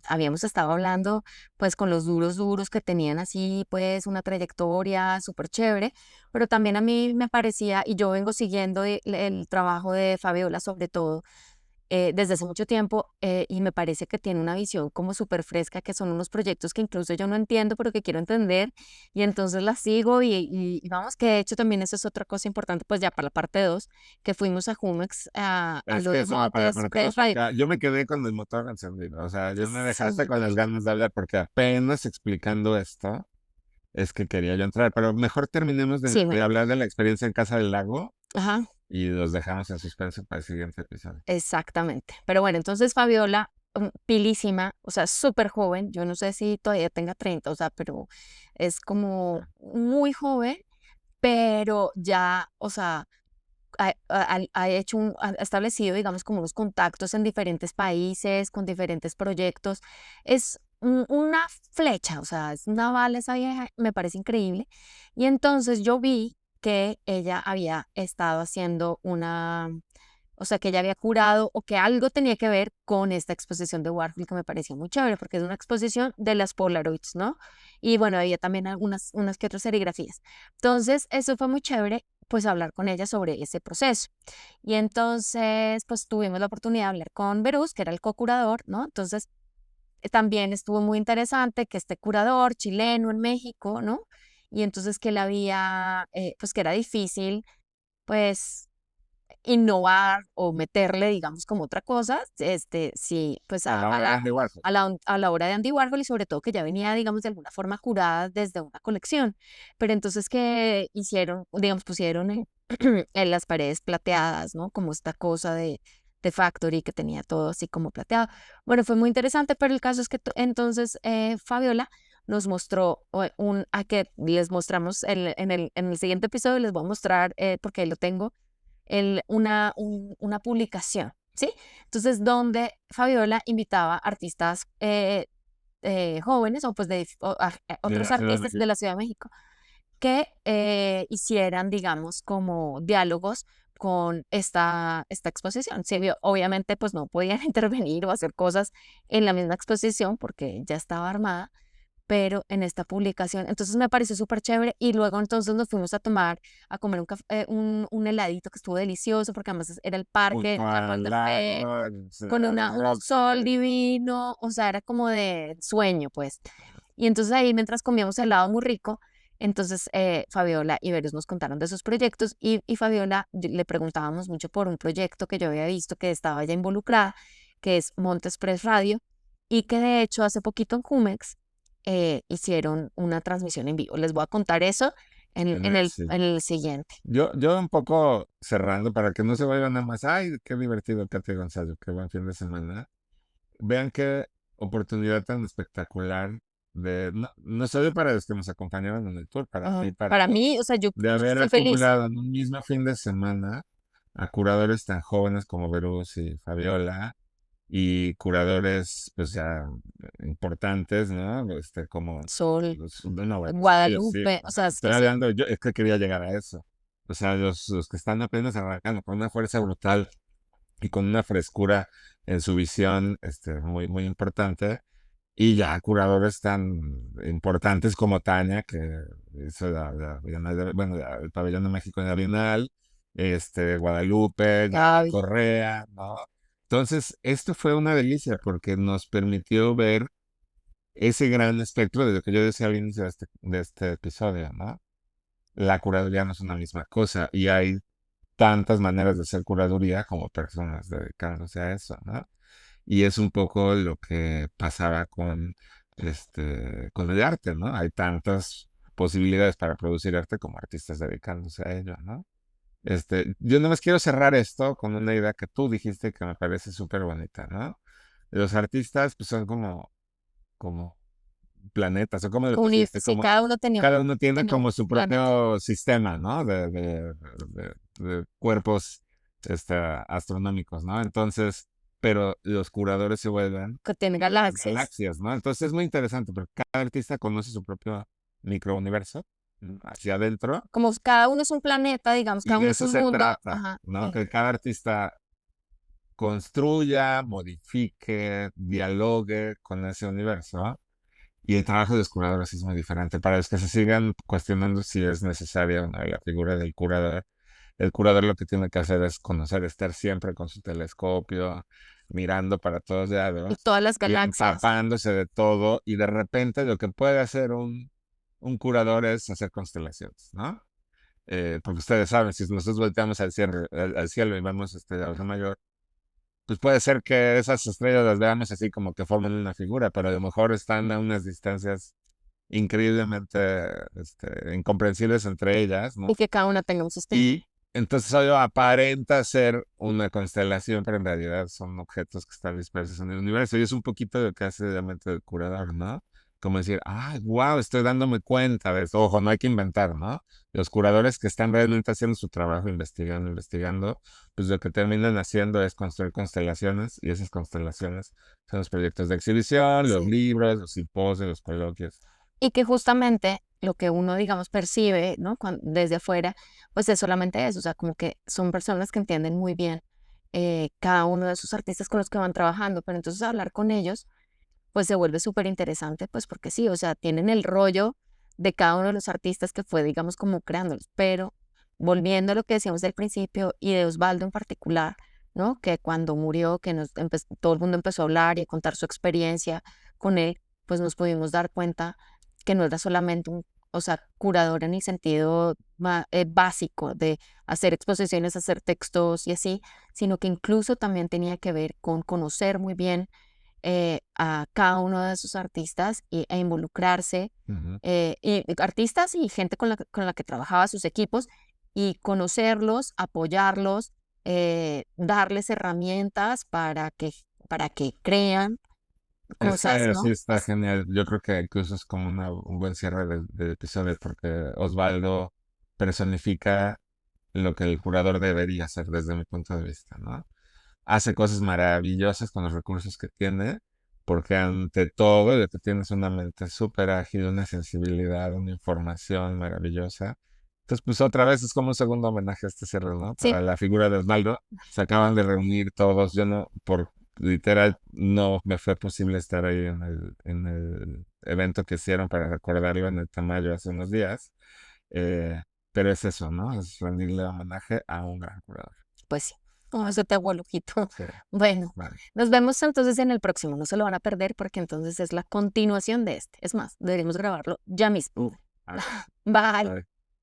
habíamos estado hablando pues con los duros duros que tenían así pues una trayectoria súper chévere, pero también a mí me parecía, y yo vengo siguiendo el trabajo de Fabiola sobre todo, desde hace mucho tiempo, y me parece que tiene una visión como súper fresca, que son unos proyectos que incluso yo no entiendo, pero que quiero entender, y entonces la sigo y vamos, que de hecho también eso es otra cosa importante, pues ya para la parte 2 que fuimos a Jumex a Es lo que de eso, para Montes que nos Press Radio. platica, yo me quedé con el motor encendido, o sea, yo me dejaste Sí, con las ganas de hablar porque apenas explicando esto es que quería yo entrar, pero mejor terminemos de, sí, de bueno, hablar de la experiencia en Casa del Lago ajá, y los dejamos en suspenso para el siguiente episodio. exactamente. Pero bueno, entonces Fabiola, pilísima, o sea, súper joven, yo no sé si todavía tenga 30, o sea, pero es como muy joven, pero ya, o sea, ha establecido, digamos, como unos contactos en diferentes países, con diferentes proyectos. Es una flecha, o sea, es una bala esa vieja, me parece increíble. Y entonces yo vi que ella había estado haciendo o sea, que ella había curado o que algo tenía que ver con esta exposición de Warhol que me parecía muy chévere, porque es una exposición de las Polaroids, ¿no? Y bueno, había también unas que otras serigrafías. Entonces, eso fue muy chévere, pues hablar con ella sobre ese proceso. Y entonces, pues tuvimos la oportunidad de hablar con Berús, que era el co-curador, ¿no? Entonces, también estuvo muy interesante que este curador chileno en México, ¿no? Y entonces que él había, pues que era difícil, pues innovar o meterle, digamos, como otra cosa, sí, pues A la hora de Andy Warhol. a la obra de Andy Warhol y sobre todo que ya venía, digamos, de alguna forma curada desde una colección. Pero entonces que hicieron, digamos, pusieron en las paredes plateadas, ¿no? Como esta cosa de Factory que tenía todo así como plateado. Bueno, fue muy interesante, pero el caso es que entonces Fabiola nos mostró a que les mostramos en el siguiente episodio, les voy a mostrar, porque ahí lo tengo una publicación, ¿sí? Entonces, donde Fabiola invitaba artistas jóvenes o pues De otros la Ciudad de artistas de México. la Ciudad de México que hicieran, digamos, como diálogos con esta exposición. Sí, obviamente, pues no podían intervenir o hacer cosas en la misma exposición porque ya estaba armada, pero en esta publicación. Entonces me pareció súper chévere y luego entonces nos fuimos a comer un heladito que estuvo delicioso porque además era el parque Junto Chapal al de Fe, lago, con un sol divino, o sea, era como de sueño, pues. Y entonces ahí mientras comíamos helado muy rico, entonces Fabiola y Verus nos contaron de sus proyectos y Fabiola le preguntábamos mucho por un proyecto que yo había visto que estaba ya involucrada, que es Montes Press Radio, y que de hecho hace poquito en Jumex hicieron una transmisión en vivo. Les voy a contar eso en, en el, sí. en el siguiente. Yo un poco cerrando para que no se vayan nada más. Ay, qué divertido, Katia Gonzalo, qué buen fin de semana. Vean qué oportunidad tan espectacular no, no solo para los que nos acompañaron en el tour, para ti, para Para mí, todos, o sea, yo de haber estoy feliz. acumulado en un mismo fin de semana a curadores tan jóvenes como Verus y Fabiola y curadores pues ya importantes, ¿no? Como Sol, no, bueno, sí, sí. Guadalupe, o sea, Estoy hablando, yo es que quería llegar a eso. O sea, los que están apenas arrancando con una fuerza brutal y con una frescura en su visión, muy, muy importante. Y ya curadores tan importantes como Tania, que hizo bueno, el Pabellón de México en la Bienal, Guadalupe, Gaby Gaby, Correa, ¿no? Entonces, esto fue una delicia porque nos permitió ver ese gran espectro de lo que yo decía al inicio de este episodio, ¿no? La curaduría no es una misma cosa y hay tantas maneras de hacer curaduría como personas dedicándose a eso, ¿no? Y es un poco lo que pasaba con el arte, ¿no? Hay tantas posibilidades para producir arte como artistas dedicándose a ello, ¿no? Yo nada más quiero cerrar esto con una idea que tú dijiste que me parece súper bonita, ¿no? Los artistas pues son como planetas, o como lo pusiste, sí, como cada uno tiene como su planeta. propio sistema, ¿no? De cuerpos astronómicos, ¿no? Entonces, pero los curadores se vuelven Que tiene galaxias. galaxias, ¿no? Entonces es muy interesante porque cada artista conoce su propio microuniverso, ¿no? Hacia adentro, Como cada uno es un planeta, digamos, y cada de uno es eso un se mundo. trata, Ajá. ¿no? Que cada artista construya, modifique, dialogue con ese universo, ¿no? Y el trabajo de los curadores es muy diferente. Para los que se sigan cuestionando si es necesaria o no la figura del curador, el curador lo que tiene que hacer es conocer, estar siempre con su telescopio, mirando para todos Y lados todas las y galaxias. empapándose de todo. Y de repente lo que puede hacer un curador es hacer constelaciones, ¿no? Porque ustedes saben, si nosotros volteamos al cielo y vemos la Osa Mayor, pues puede ser que esas estrellas las veamos así como que forman una figura, pero a lo mejor están a unas distancias increíblemente incomprensibles entre ellas, Y ¿no? que cada una tenga un sistema. Y entonces ello aparenta ser una constelación, pero en realidad son objetos que están dispersos en el universo. Y es un poquito lo que hace la mente del curador, ¿no? Como decir, ah, wow, estoy dándome cuenta de esto. Ojo, no hay que inventar, ¿no? Los curadores que están realmente haciendo su trabajo, investigando, investigando, pues lo que terminan haciendo es construir constelaciones, y esas constelaciones son los proyectos de exhibición, los Sí. libros, los simposios, los coloquios. Y que justamente lo que uno, digamos, percibe, ¿no? Desde afuera, pues es solamente eso, o sea, como que son personas que entienden muy bien cada uno de sus artistas con los que van trabajando, pero entonces hablar con ellos, pues se vuelve súper interesante, pues porque sí, o sea, tienen el rollo de cada uno de los artistas que fue, digamos, como creándolos, pero volviendo a lo que decíamos del principio y de Osvaldo en particular, ¿no? Que cuando murió, que todo el mundo empezó a hablar y a contar su experiencia con él, pues nos pudimos dar cuenta que no era solamente o sea, curador en el sentido básico de hacer exposiciones, hacer textos y así, sino que incluso también tenía que ver con conocer muy bien a cada uno de sus artistas e involucrarse, Ujú. y artistas y gente con la que trabajaba sus equipos, y conocerlos, apoyarlos, darles herramientas para que crean cosas, Sí ¿no? está genial. Yo creo que incluso es como un buen cierre del episodio porque Osvaldo personifica lo que el curador debería hacer desde mi punto de vista, ¿no? Hace cosas maravillosas con los recursos que tiene, porque ante todo lo que tiene es una mente súper ágil, una sensibilidad, una información maravillosa. Entonces, pues otra vez es como un segundo homenaje a este cierre, ¿no? Sí, Para la figura de Osvaldo. Se acaban de reunir todos. Yo no, por literal, no me fue posible estar ahí en el evento que hicieron para recordarlo en el Tamayo hace unos días. Eh, pero es eso, ¿no? Es rendirle homenaje a un gran curador. pues sí. Oh, eso te hago el ojito. Sí, Bueno, vale. nos vemos entonces en el próximo. No se lo van a perder porque entonces es la continuación de este. Es más, deberíamos grabarlo ya mismo. A ver, Bye. bye.